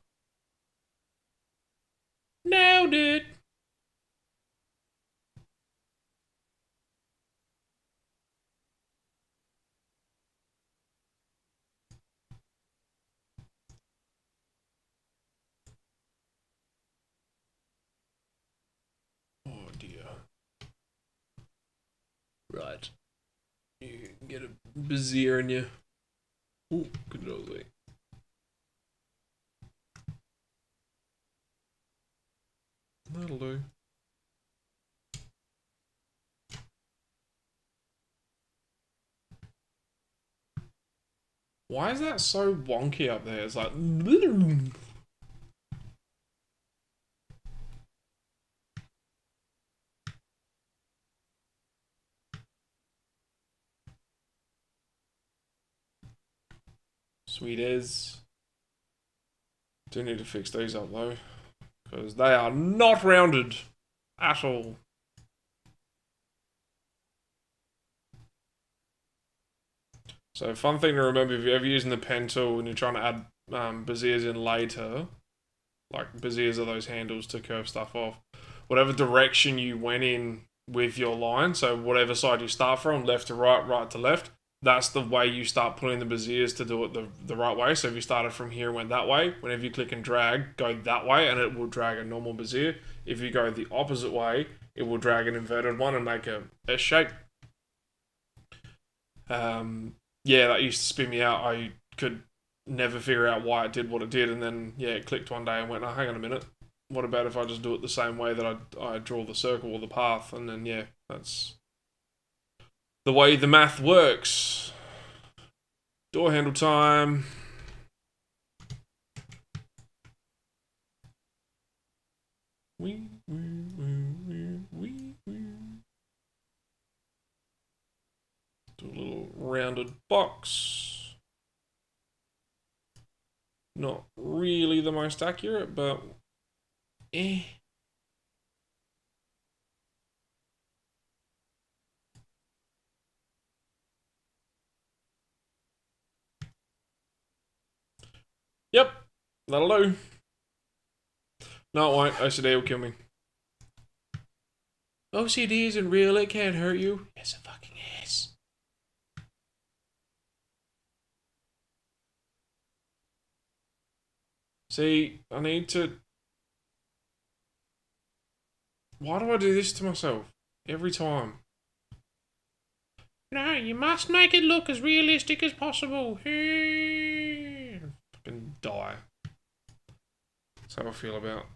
Nailed it! Oh dear. Right. You get a Bezier in you. Ooh, Control Z. That'll do. Why is that so wonky up there? It's like... Sweet as. Do need to fix these up though, because they are not rounded at all. So fun thing to remember, if you're ever using the pen tool and you're trying to add beziers in later, like beziers are those handles to curve stuff off, whatever direction you went in with your line, so whatever side you start from, left to right, right to left, that's the way you start putting the beziers to do it the right way. So if you started from here and went that way, whenever you click and drag, go that way and it will drag a normal bezier. If you go the opposite way, it will drag an inverted one and make a S shape. Yeah, that used to spin me out. I could never figure out why it did what it did, and then yeah, it clicked one day and went, oh, hang on a minute. What about if I just do it the same way that I draw the circle or the path, and then yeah, that's the way the math works. Door handle time. Do a little rounded box. Not really the most accurate, but eh. Yep, that'll do. No, it won't. OCD will kill me. OCD isn't real, it can't hurt you. Yes, it fucking is. See, I need to... Why do I do this to myself? Every time. No, you must make it look as realistic as possible. Fucking die. That's how I feel about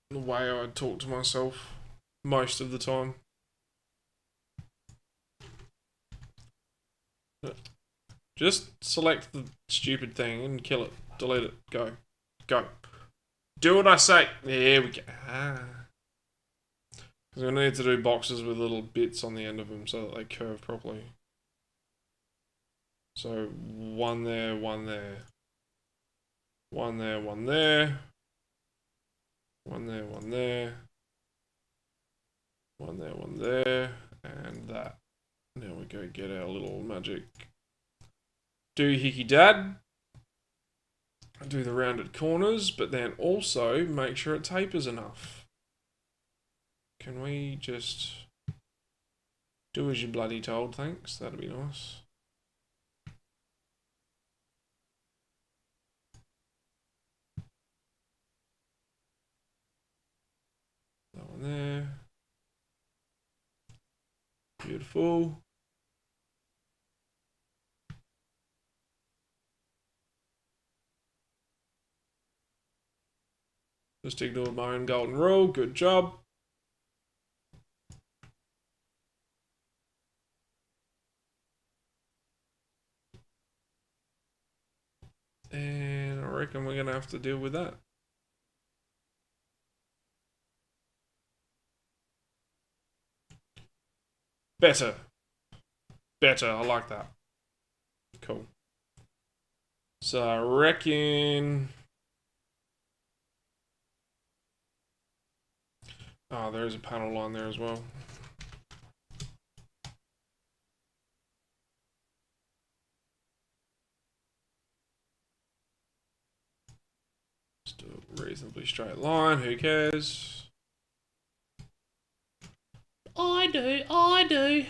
the way I talk to myself most of the time. Just select the stupid thing and kill it. Delete it. Go. Go. Do what I say. There we go. Because we need to do boxes with little bits on the end of them so that they curve properly. So one there, one there. One there, one there. One there, one there. One there, one there. And that. Now we go get our little magic doohickey dad. Do the rounded corners, but then also make sure it tapers enough. Can we just do as you're bloody told, thanks? That'd be nice. That one there. Beautiful. Just ignored my own golden rule. Good job. And I reckon we're going to have to deal with that. Better. Better. I like that. Cool. So I reckon... Oh, there is a panel line there as well. Just do a reasonably straight line. Who cares? I do. I do.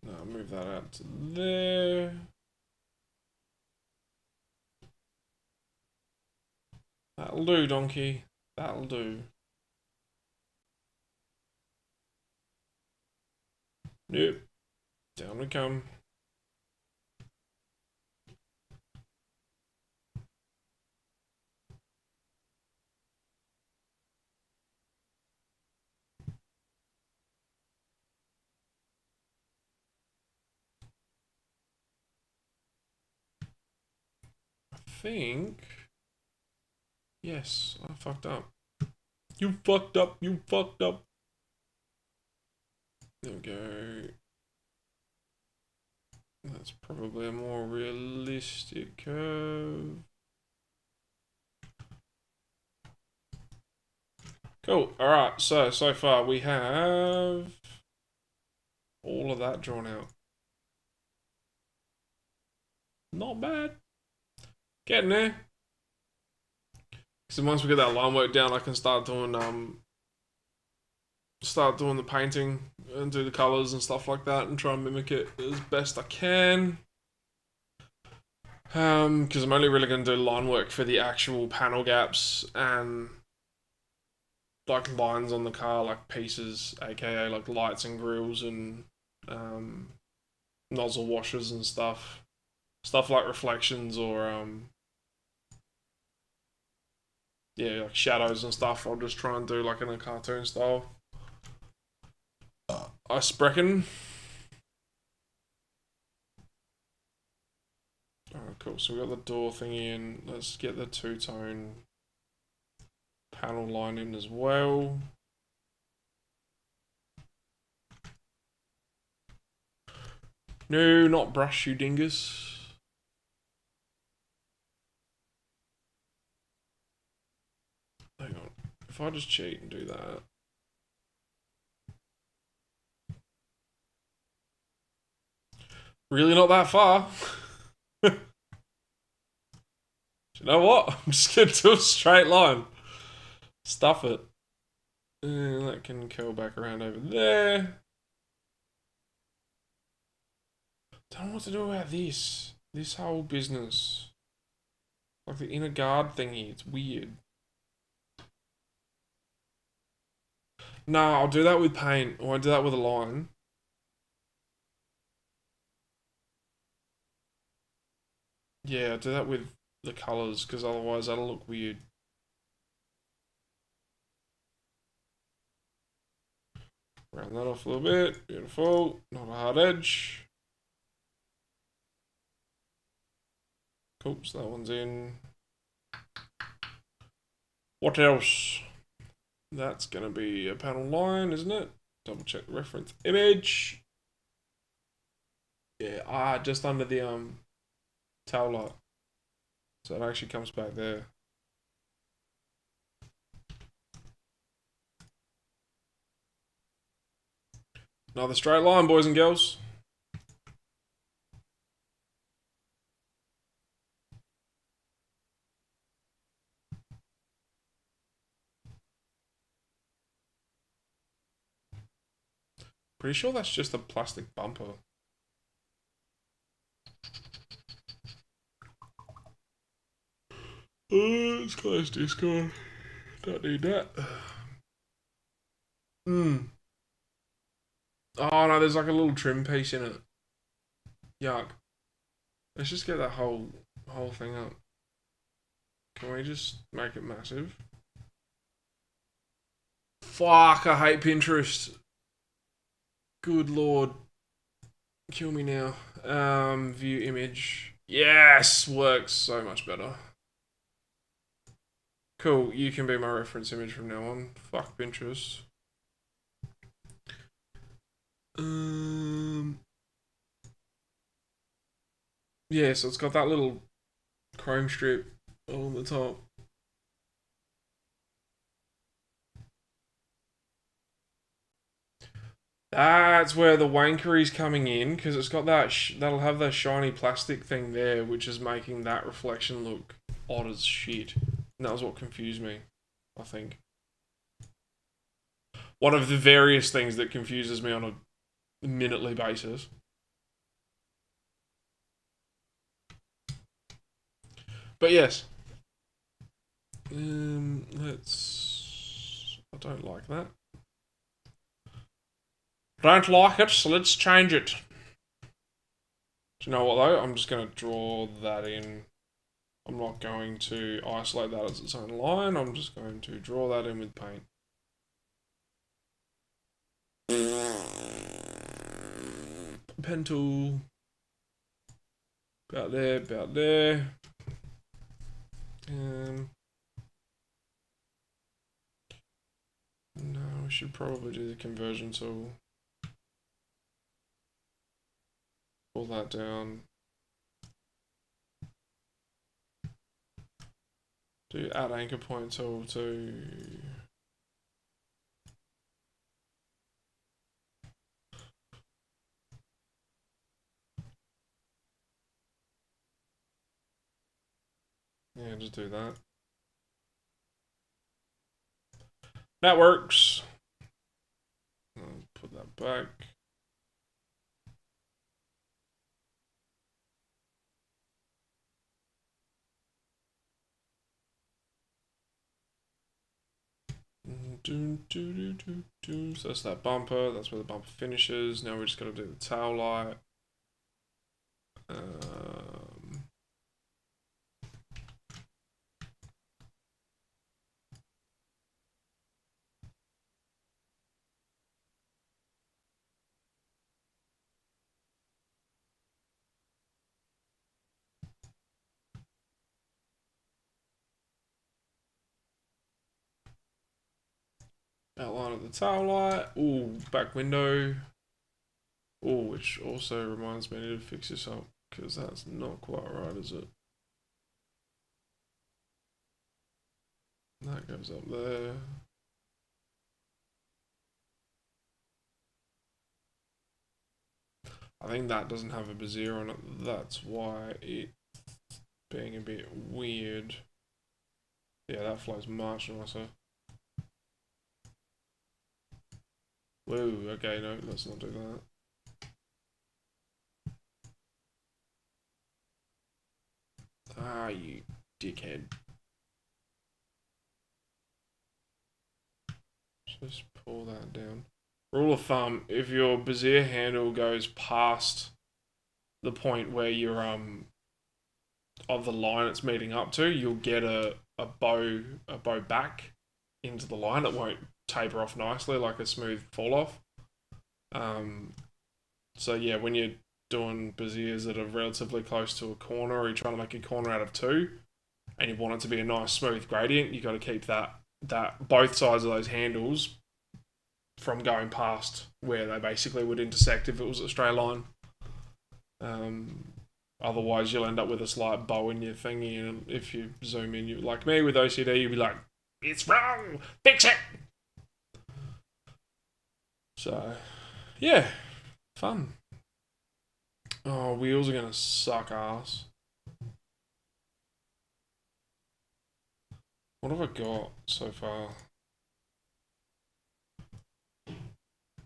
No, move that out to there. That'll do, donkey. That'll do. Nope. Down we come. I think... Yes, I fucked up. You fucked up, you fucked up. There we go. That's probably a more realistic curve. Cool. Alright, so far we have all of that drawn out. Not bad. Getting there. So once we get that line work down, I can start doing the painting and do the colours and stuff like that and try and mimic it as best I can. Because I'm only really going to do line work for the actual panel gaps and like lines on the car, like pieces, aka like lights and grills and nozzle washers and stuff like reflections or yeah, like shadows and stuff. I'll just try and do like in a cartoon style. I sprechen. Alright, cool. So we got the door thingy in. Let's get the two-tone panel line in as well. No, not brush, you dingus. Hang on. If I just cheat and do that. Really not that far. Do you know what? I'm just going to do a straight line. Stuff it. And that can curl back around over there. Don't know what to do about this. This whole business. Like the inner guard thingy. It's weird. No, I'll do that with paint. Or I'll do that with a line. Yeah, I'll do that with the colours, because otherwise that'll look weird. Round that off a little bit. Beautiful. Not a hard edge. Cool, so that one's in. What else? That's going to be a panel line, isn't it? Double check the reference image. Yeah, just under the tail light. So it actually comes back there. Another straight line, boys and girls. Pretty sure that's just a plastic bumper. Let's close Discord. Don't need that. Oh no, there's like a little trim piece in it. Yuck. Let's just get that whole thing up. Can we just make it massive? Fuck, I hate Pinterest. Good lord. Kill me now. View image. Yes! Works so much better. Cool, you can be my reference image from now on. Fuck Pinterest. Yeah, so it's got that little chrome strip on the top. That's where the wankery's coming in, because it's got that, that'll have that shiny plastic thing there, which is making that reflection look odd as shit. And that was what confused me, I think. One of the various things that confuses me on a minutely basis. But yes. Let's... I don't like that. Don't like it, so let's change it. Do you know what though? I'm just going to draw that in. I'm not going to isolate that as its own line. I'm just going to draw that in with paint. Pen tool. About there, about there. No, we should probably do the conversion tool. Pull that down. Do add anchor point tool to... Yeah, just do that. That works. I'll put that back. So that's that bumper. That's where the bumper finishes. Now we just got to do the tail light. Outline of the tail light. Ooh, back window. Ooh, which also reminds me to fix this up because that's not quite right, is it? That goes up there. I think that doesn't have a bezier on it. That's why it's being a bit weird. Yeah, that flows much nicer. Whoa, okay, no, let's not do that. Ah, you dickhead. Just pull that down. Rule of thumb, if your bezier handle goes past the point where you're of the line it's meeting up to, you'll get a bow back into the line. It won't taper off nicely like a smooth fall off. So yeah, when you're doing beziers that are relatively close to a corner, or you're trying to make a corner out of two, and you want it to be a nice smooth gradient, you got to keep that both sides of those handles from going past where they basically would intersect if it was a straight line. Otherwise, you'll end up with a slight bow in your thingy, and if you zoom in, you like me with OCD, you'll be like, "It's wrong, fix it." So, yeah, fun. Oh, wheels are gonna suck ass. What have I got so far?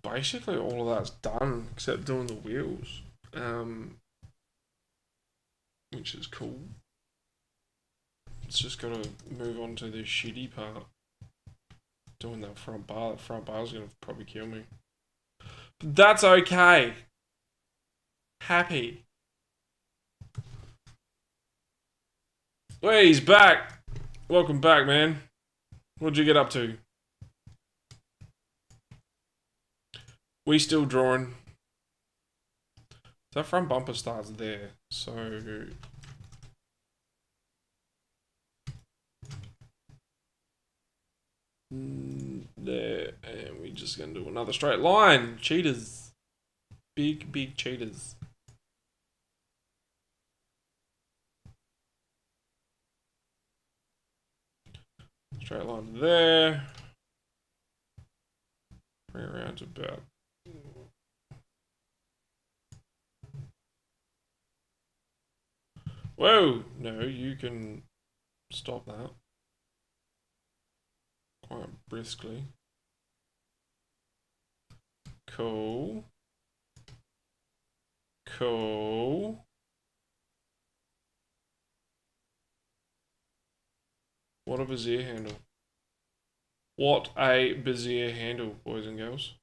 Basically, all of that's done except doing the wheels, which is cool. It's just gotta move on to the shitty part. Doing that front bar. That front bar's gonna probably kill me. But that's okay. Happy. Hey, he's back. Welcome back, man. What'd you get up to? We still drawing. That front bumper starts there, so there, and we're just gonna do another straight line. Cheaters, big cheaters. Straight line there. Bring it around to about. Whoa! No, you can stop that quite briskly. Cool. Cool. What a Bezier handle. What a Bezier handle, boys and girls.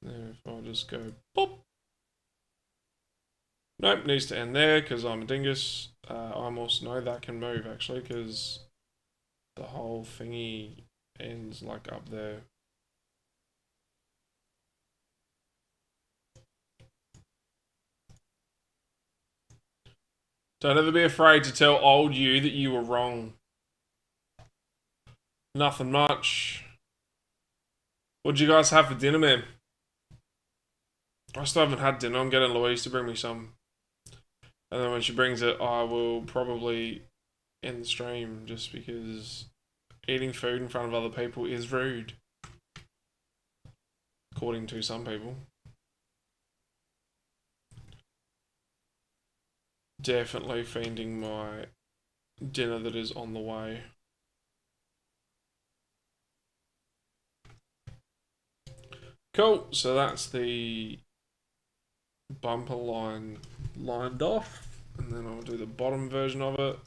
There, if I'll just go pop. Nope, needs to end there because I'm a dingus. I'm also know that can move actually because the whole thingy ends like up there. Don't ever be afraid to tell old you that you were wrong. Nothing much. What'd you guys have for dinner, man? I still haven't had dinner. I'm getting Louise to bring me some. And then when she brings it, I will probably end the stream just because eating food in front of other people is rude. According to some people. Definitely fiending my dinner that is on the way. Cool, so that's the bumper line lined off, and then I'll do the bottom version of it.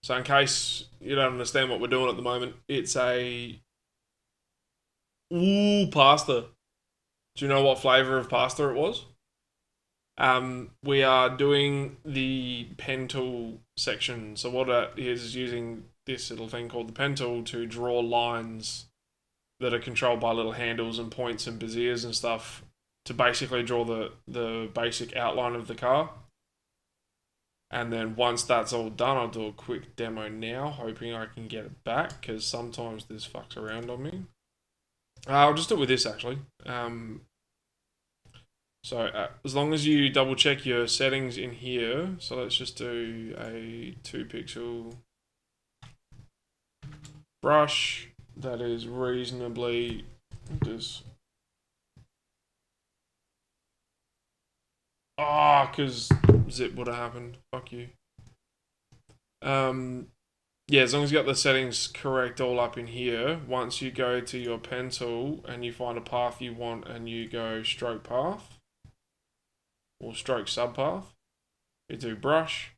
So in case you don't understand what we're doing at the moment, it's a pasta. Do you know what flavour of pasta it was? We are doing the pen tool section. So what it is using this little thing called the pen tool to draw lines that are controlled by little handles and points and beziers and stuff to basically draw the basic outline of the car. And then once that's all done, I'll do a quick demo now, hoping I can get it back, because sometimes this fucks around on me. I'll just do it with this, actually. So as long as you double check your settings in here, so let's just do a 2-pixel brush that is reasonably just... because zip would have happened. Fuck you. Yeah, as long as you got the settings correct all up in here, once you go to your pen tool and you find a path you want and you go stroke path or stroke subpath, you do brush,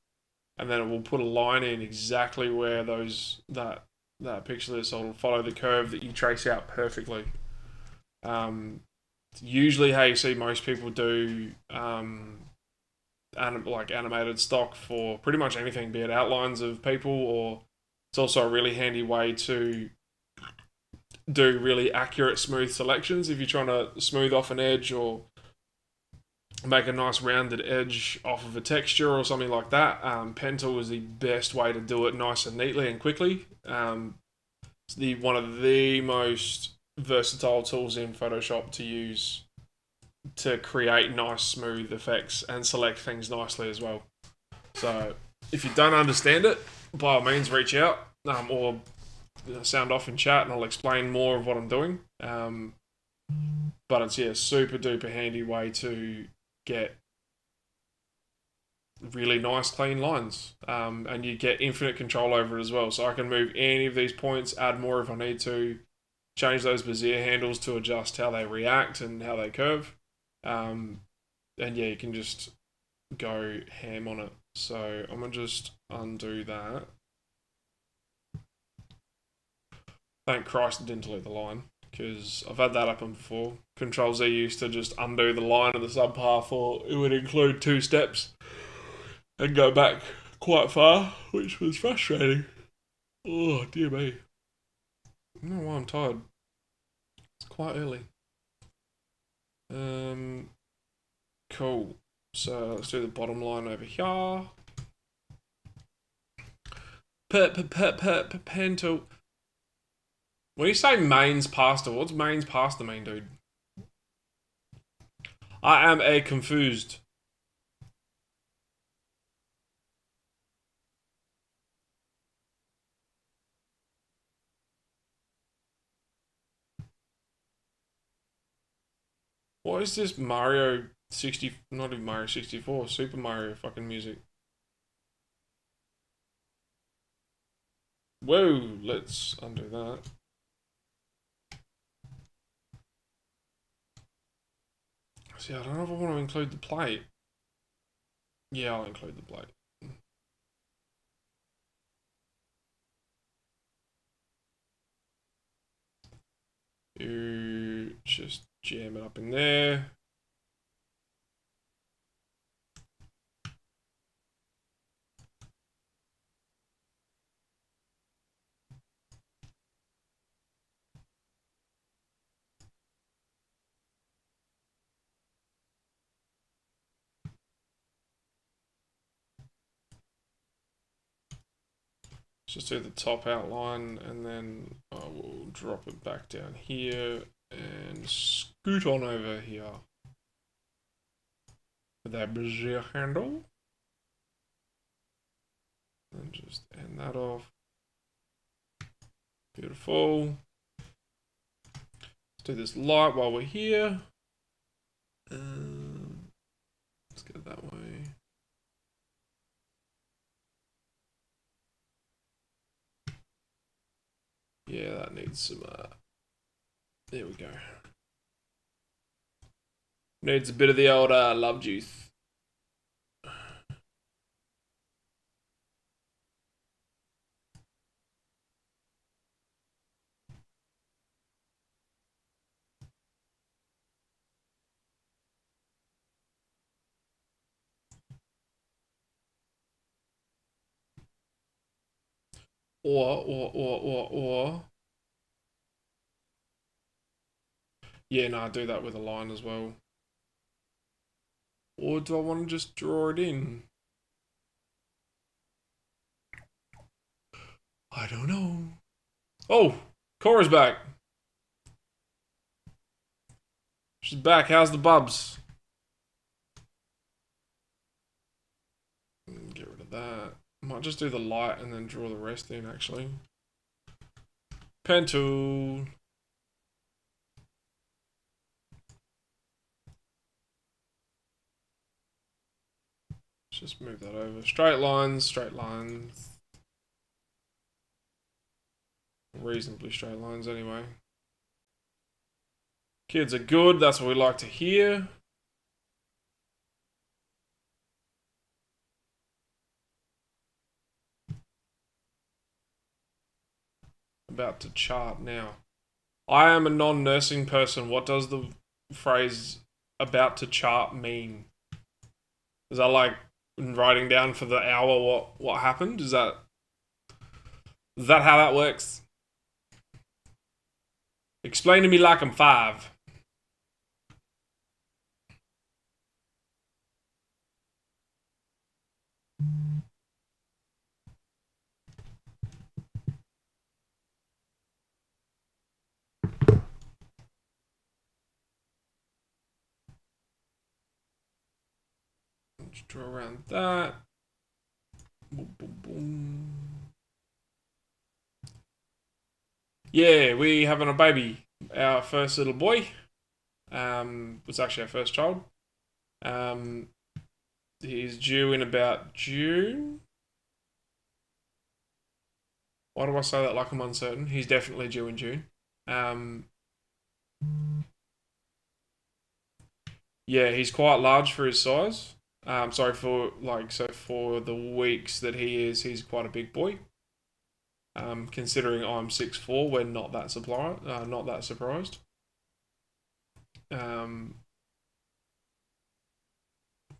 and then it will put a line in exactly where that pixel is, so it'll follow the curve that you trace out perfectly. Usually how you see most people do like animated stock for pretty much anything, be it outlines of people, or it's also a really handy way to do really accurate smooth selections if you're trying to smooth off an edge or make a nice rounded edge off of a texture or something like that. Pen tool is the best way to do it nice and neatly and quickly. It's one of the most versatile tools in Photoshop to use to create nice smooth effects and select things nicely as well. So if you don't understand it, by all means reach out or sound off in chat and I'll explain more of what I'm doing. But it's super duper handy way to get really nice clean lines, and you get infinite control over it as well. So I can move any of these points, add more if I need to, change those bezier handles to adjust how they react and how they curve. And you can just go ham on it. So I'm gonna just undo that. Thank Christ it didn't delete the line, because I've had that happen before. Control Z used to just undo the line of the subpath, or it would include 2 steps and go back quite far, which was frustrating. Oh dear me. I don't know why I'm tired. It's quite early. Cool. So let's do the bottom line over here. Pen tool. When you say mains pasta, what's mains pasta mean, dude? I am a confused. What is this Mario 60, not even Mario 64, Super Mario fucking music? Whoa, let's undo that. See, I don't know if I want to include the plate. Yeah, I'll include the plate. You just jam it up in there. Just do the top outline and then I will drop it back down here and scoot on over here with that brazier handle. And just end that off. Beautiful. Let's do this light while we're here. Let's get it that way. Yeah, that needs some, there we go. Needs a bit of the old love juice. Or. Yeah, no, I do that with a line as well. Or do I want to just draw it in? I don't know. Oh, Cora's back. She's back. How's the bubs? Get rid of that. Might just do the light and then draw the rest in, actually. Pen tool. Let's just move that over. Straight lines, straight lines. Reasonably straight lines anyway. Kids are good, that's what we like to hear. About to chart now. I am a non-nursing person. What does the phrase about to chart mean? Is that like writing down for the hour what happened? Is that how that works? Explain to me like I'm 5. Let's draw around that. Boom, boom, boom. Yeah, we having a baby. Our first little boy. Was actually our first child. He's due in about June. Why do I say that like I'm uncertain? He's definitely due in June. Yeah, he's quite large for his size. Sorry for for the weeks that he's quite a big boy. Considering I'm 6'4", we're not that surprised.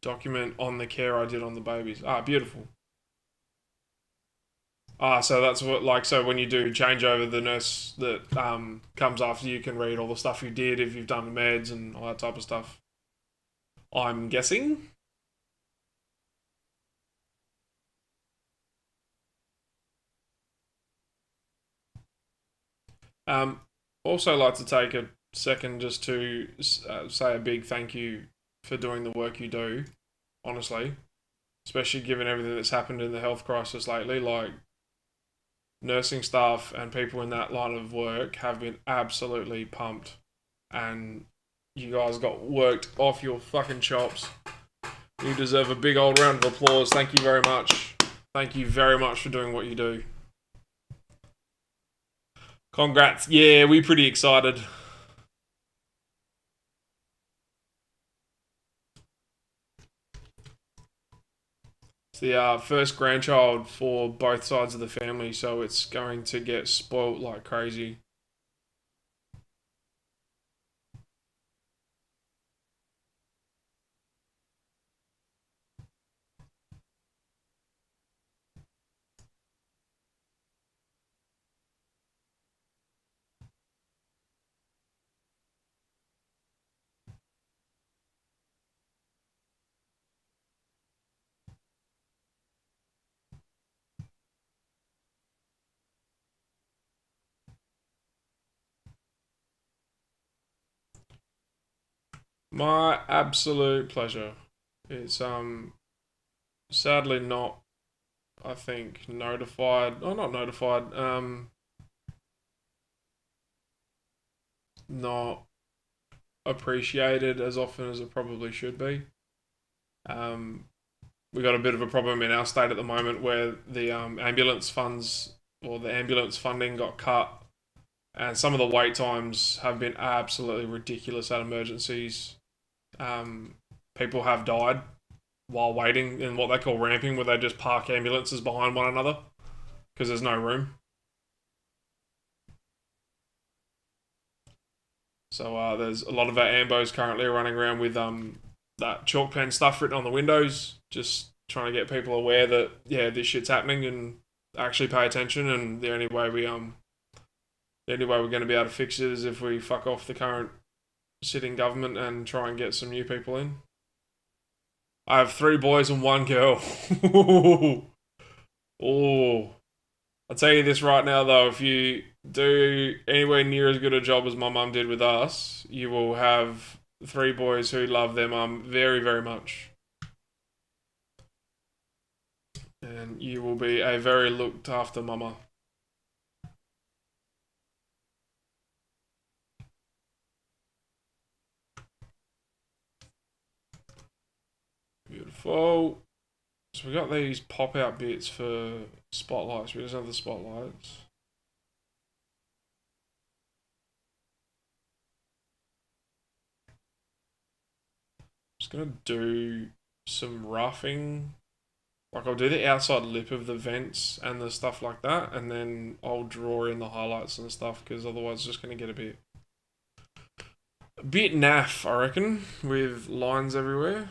Document on the care I did on the babies. Beautiful. So that's what, so when you do changeover, the nurse that comes after you can read all the stuff you did if you've done the meds and all that type of stuff. I'm guessing. Also like to take a second just to say a big thank you for doing the work you do, honestly. Especially given everything that's happened in the health crisis lately, like nursing staff and people in that line of work have been absolutely pumped. And you guys got worked off your fucking chops. You deserve a big old round of applause. Thank you very much. Thank you very much for doing what you do. Congrats. Yeah, we're pretty excited. It's the first grandchild for both sides of the family, so it's going to get spoilt like crazy. My absolute pleasure. It's sadly not, I think, notified. Oh, not notified. Not appreciated as often as it probably should be. Um, we got a bit of a problem in our state at the moment where the ambulance funds or the ambulance funding got cut, and some of the wait times have been absolutely ridiculous at emergencies. Um, People have died while waiting in what they call ramping, where they just park ambulances behind one another because there's no room. So there's a lot of our ambos currently running around with that chalk pen stuff written on the windows, just trying to get people aware that yeah, this shit's happening and actually pay attention. And the only way we're going to be able to fix it is if we fuck off the current sitting government and try and get some new people in. I have 3 boys and 1 girl. Oh, I'll tell you this right now though, if you do anywhere near as good a job as my mum did with us, you will have 3 boys who love their mum very, very much. And you will be a very looked after mama. Beautiful. So we got these pop out bits for spotlights. We just have the spotlights. Just gonna do some roughing. Like I'll do the outside lip of the vents and the stuff like that, and then I'll draw in the highlights and stuff because otherwise it's just gonna get a bit naff, I reckon, with lines everywhere.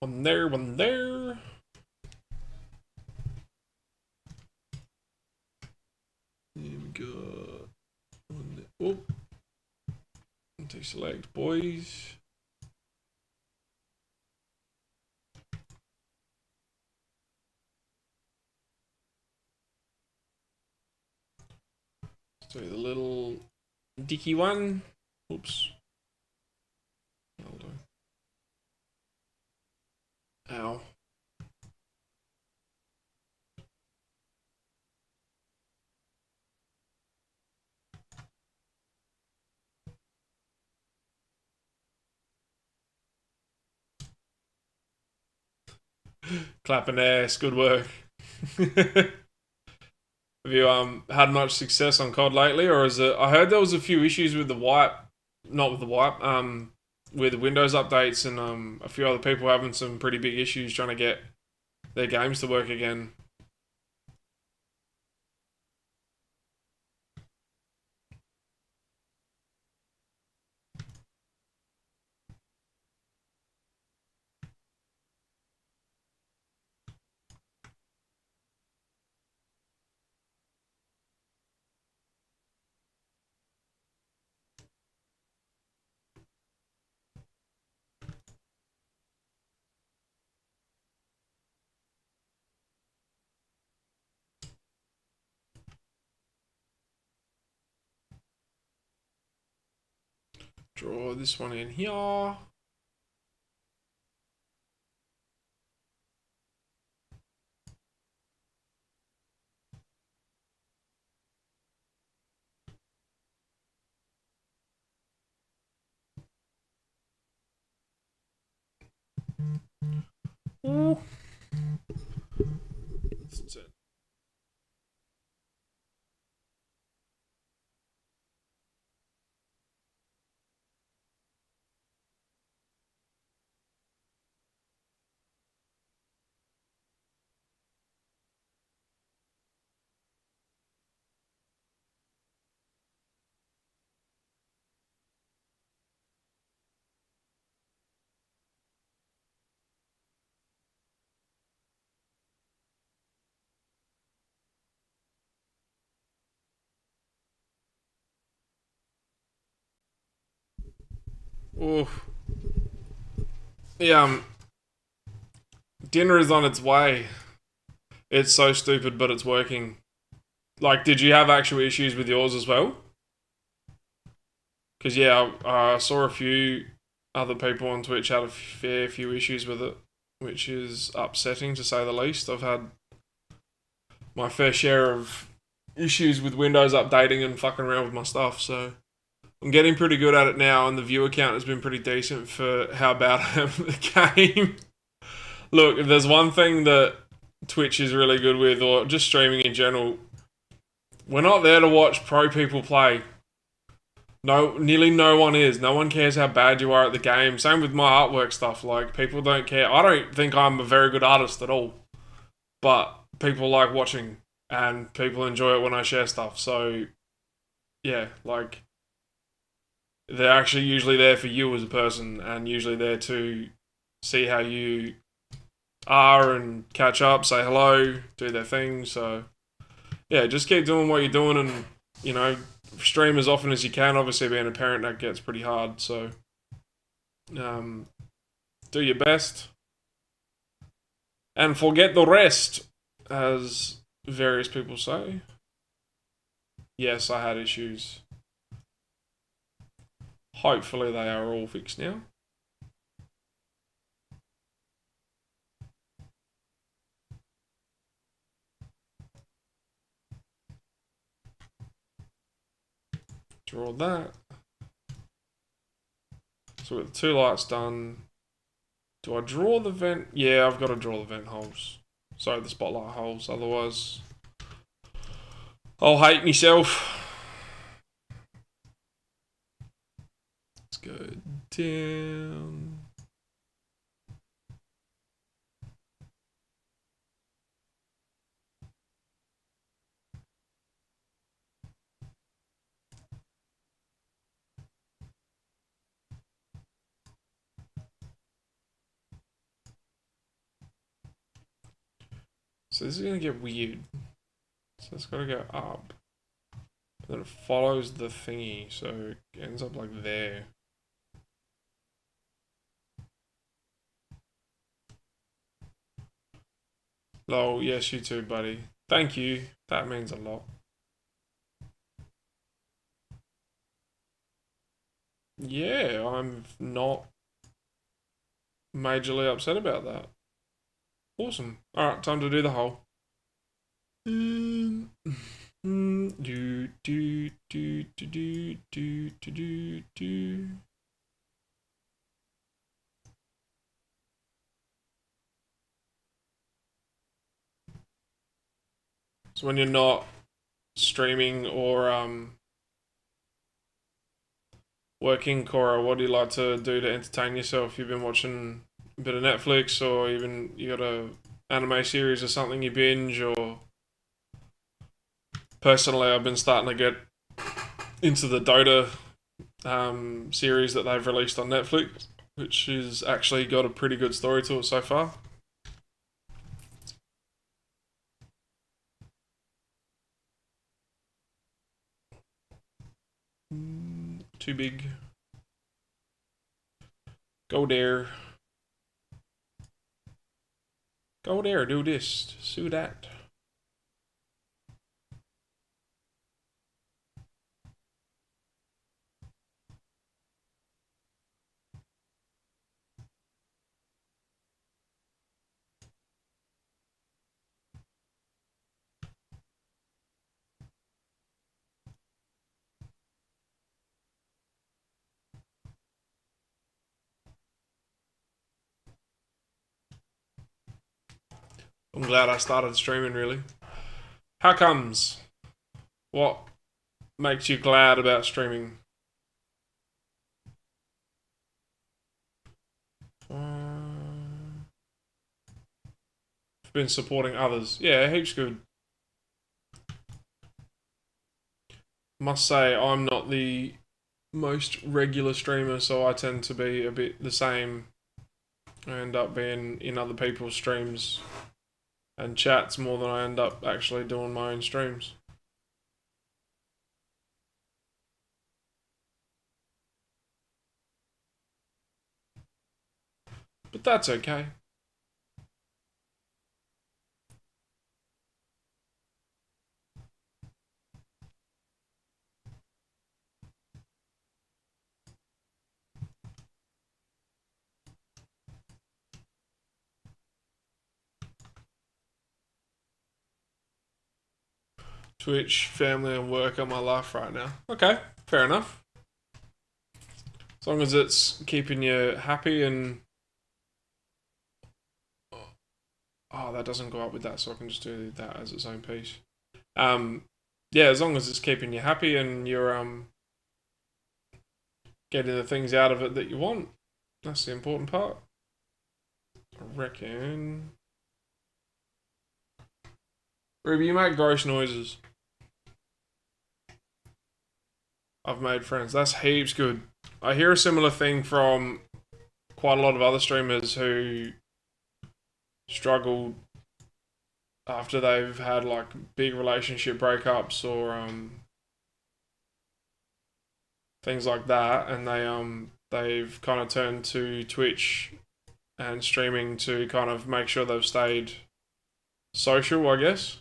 One there, one there. There we go. One there. Oh. Select boys. Let's do the little dicky one. Oops. Hold on. Ow. Clapping ass, good work. Have you had much success on COD lately, or is it? I heard there was a few issues with the wipe, not with the wipe, with Windows updates, and a few other people having some pretty big issues trying to get their games to work again. Draw this one in here. Ooh. Oof. Yeah, dinner is on its way. It's so stupid, but it's working. Like, did you have actual issues with yours as well? Because, yeah, I saw a few other people on Twitch had a fair few issues with it, which is upsetting to say the least. I've had my fair share of issues with Windows updating and fucking around with my stuff, so I'm getting pretty good at it now, and the viewer count has been pretty decent for how bad I am at the game. Look, if there's one thing that Twitch is really good with, or just streaming in general, we're not there to watch pro people play. No, nearly no one is. No one cares how bad you are at the game. Same with my artwork stuff. Like, people don't care. I don't think I'm a very good artist at all, but people like watching, and people enjoy it when I share stuff. So, yeah, like, they're actually usually there for you as a person, and usually there to see how you are and catch up, say hello, do their thing. So, yeah, just keep doing what you're doing, and, you know, stream as often as you can. Obviously, being a parent, that gets pretty hard. So, do your best and forget the rest, as various people say. Yes, I had issues. Hopefully, they are all fixed now. Draw that. So with the two lights done, do I draw the vent? Yeah, I've got to draw the vent holes. Sorry, the spotlight holes. Otherwise, I'll hate myself. Let's go down. So this is going to get weird. So it's got to go up. Then it follows the thingy, so it ends up like there. Lol, yes, you too, buddy. Thank you. That means a lot. Yeah, I'm not majorly upset about that. Awesome. Alright, time to do the hole. Do do do do do do do do. So when you're not streaming or working, Cora, what do you like to do to entertain yourself? You've been watching a bit of Netflix, or even you got a anime series or something you binge, or personally, I've been starting to get into the Dota series that they've released on Netflix, which has actually got a pretty good story to it so far. Too big. Go there. Go there, do this, do that. I'm glad I started streaming, really. How comes? What makes you glad about streaming? Been supporting others. Yeah, heaps good. Must say, I'm not the most regular streamer, so I tend to be a bit the same. I end up being in other people's streams and chats more than I end up actually doing my own streams. But that's okay. Twitch, family, and work are my life right now. Okay, fair enough. As long as it's keeping you happy and... Oh, that doesn't go up with that, so I can just do that as its own piece. Yeah, as long as it's keeping you happy and you're getting the things out of it that you want, that's the important part. I reckon. Ruby, you make gross noises. I've made friends. That's heaps good. I hear a similar thing from quite a lot of other streamers who struggle after they've had like big relationship breakups or things like that, and they've kind of turned to Twitch and streaming to kind of make sure they've stayed social, I guess.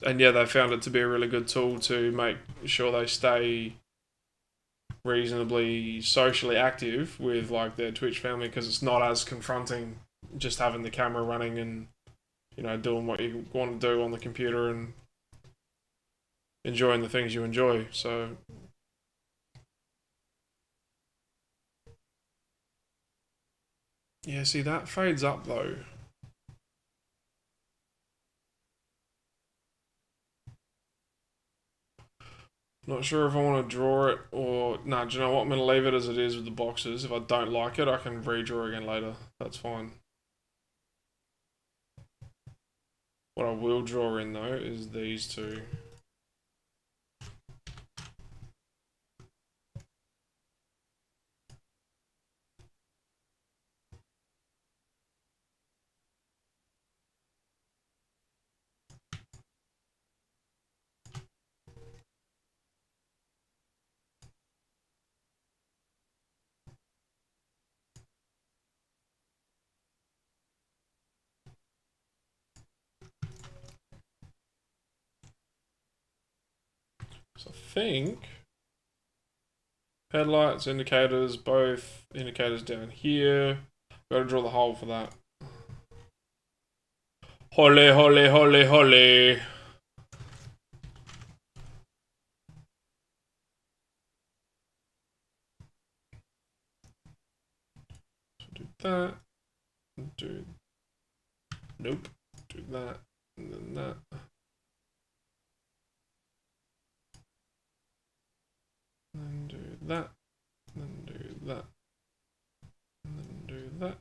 And yeah, they found it to be a really good tool to make sure they stay reasonably socially active with like their Twitch family, because it's not as confronting just having the camera running and, you know, doing what you want to do on the computer and enjoying the things you enjoy. So yeah, see, that fades up though. Not sure if I want to draw it or... Nah, do you know what? I'm going to leave it as it is with the boxes. If I don't like it, I can redraw again later. That's fine. What I will draw in, though, is these two. So I think headlights, indicators, both indicators down here. Got to draw the hole for that. Holy, holy, holy, holy. So do that. Do... Nope. Do that. And then that. And then do that. And then do that. And then do that.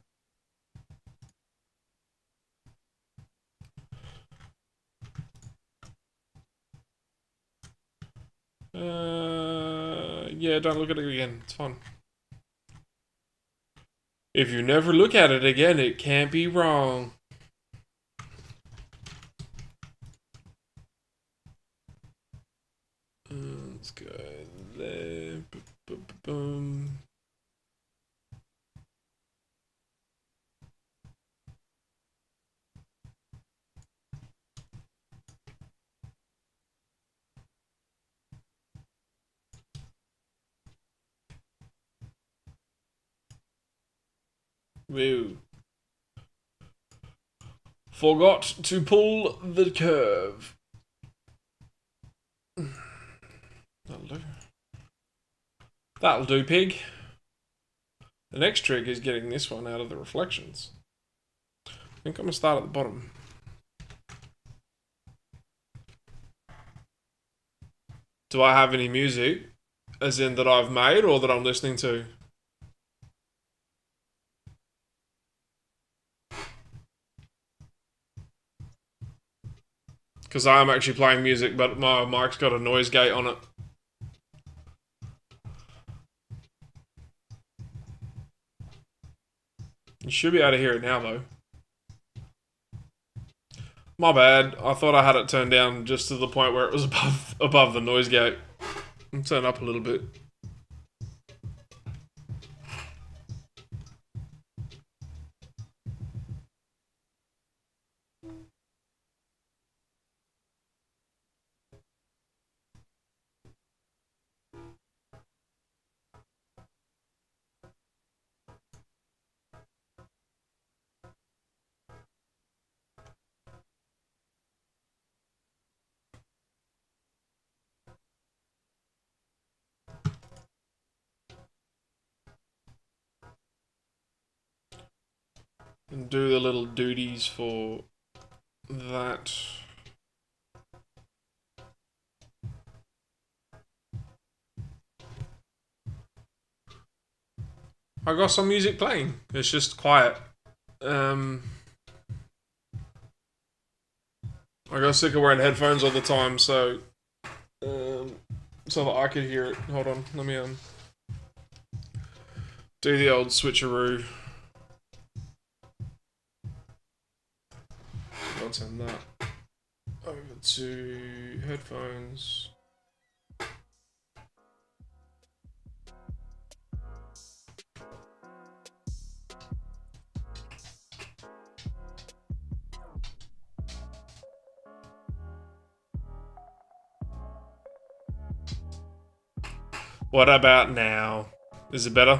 Yeah, don't look at it again. It's fun. If you never look at it again, it can't be wrong. Let's go there. Boom. Woo. Forgot to pull the curve. That'll do. That'll do, pig. The next trick is getting this one out of the reflections. I think I'm going to start at the bottom. Do I have any music, as in that I've made or that I'm listening to? Because I am actually playing music, but my mic's got a noise gate on it. You should be able to hear it now, though. My bad. I thought I had it turned down just to the point where it was above the noise gate. I'll turn up a little bit. And do the little duties for that. I got some music playing. It's just quiet. I got sick of wearing headphones all the time, so that I could hear it. Hold on, let me do the old switcheroo. I'll turn that over to headphones. What about now? Is it better?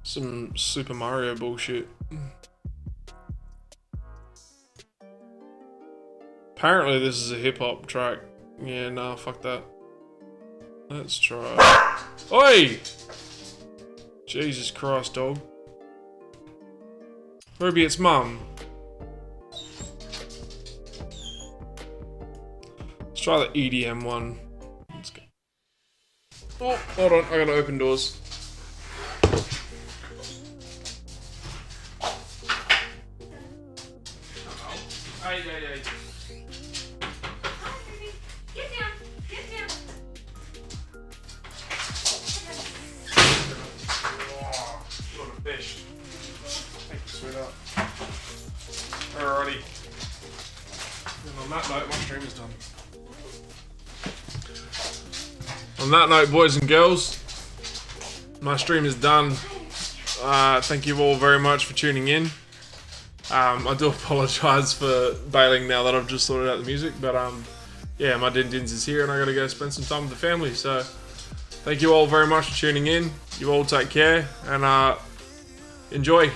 Some Super Mario bullshit. Apparently this is a hip-hop track. Yeah, nah, fuck that. Let's try. Oi! Jesus Christ, dog. Ruby, it's mum. Let's try the EDM one. Let's go. Oh, hold on, I gotta open doors. Hey. Get down. Oh, what a fish. Thank you, sweetheart. Alrighty. And on that note, my stream is done. On that note, boys and girls, my stream is done. Thank you all very much for tuning in. I do apologise for bailing now that I've just sorted out the music, but yeah, my Din Dins is here and I gotta go spend some time with the family, so thank you all very much for tuning in. You all take care and enjoy.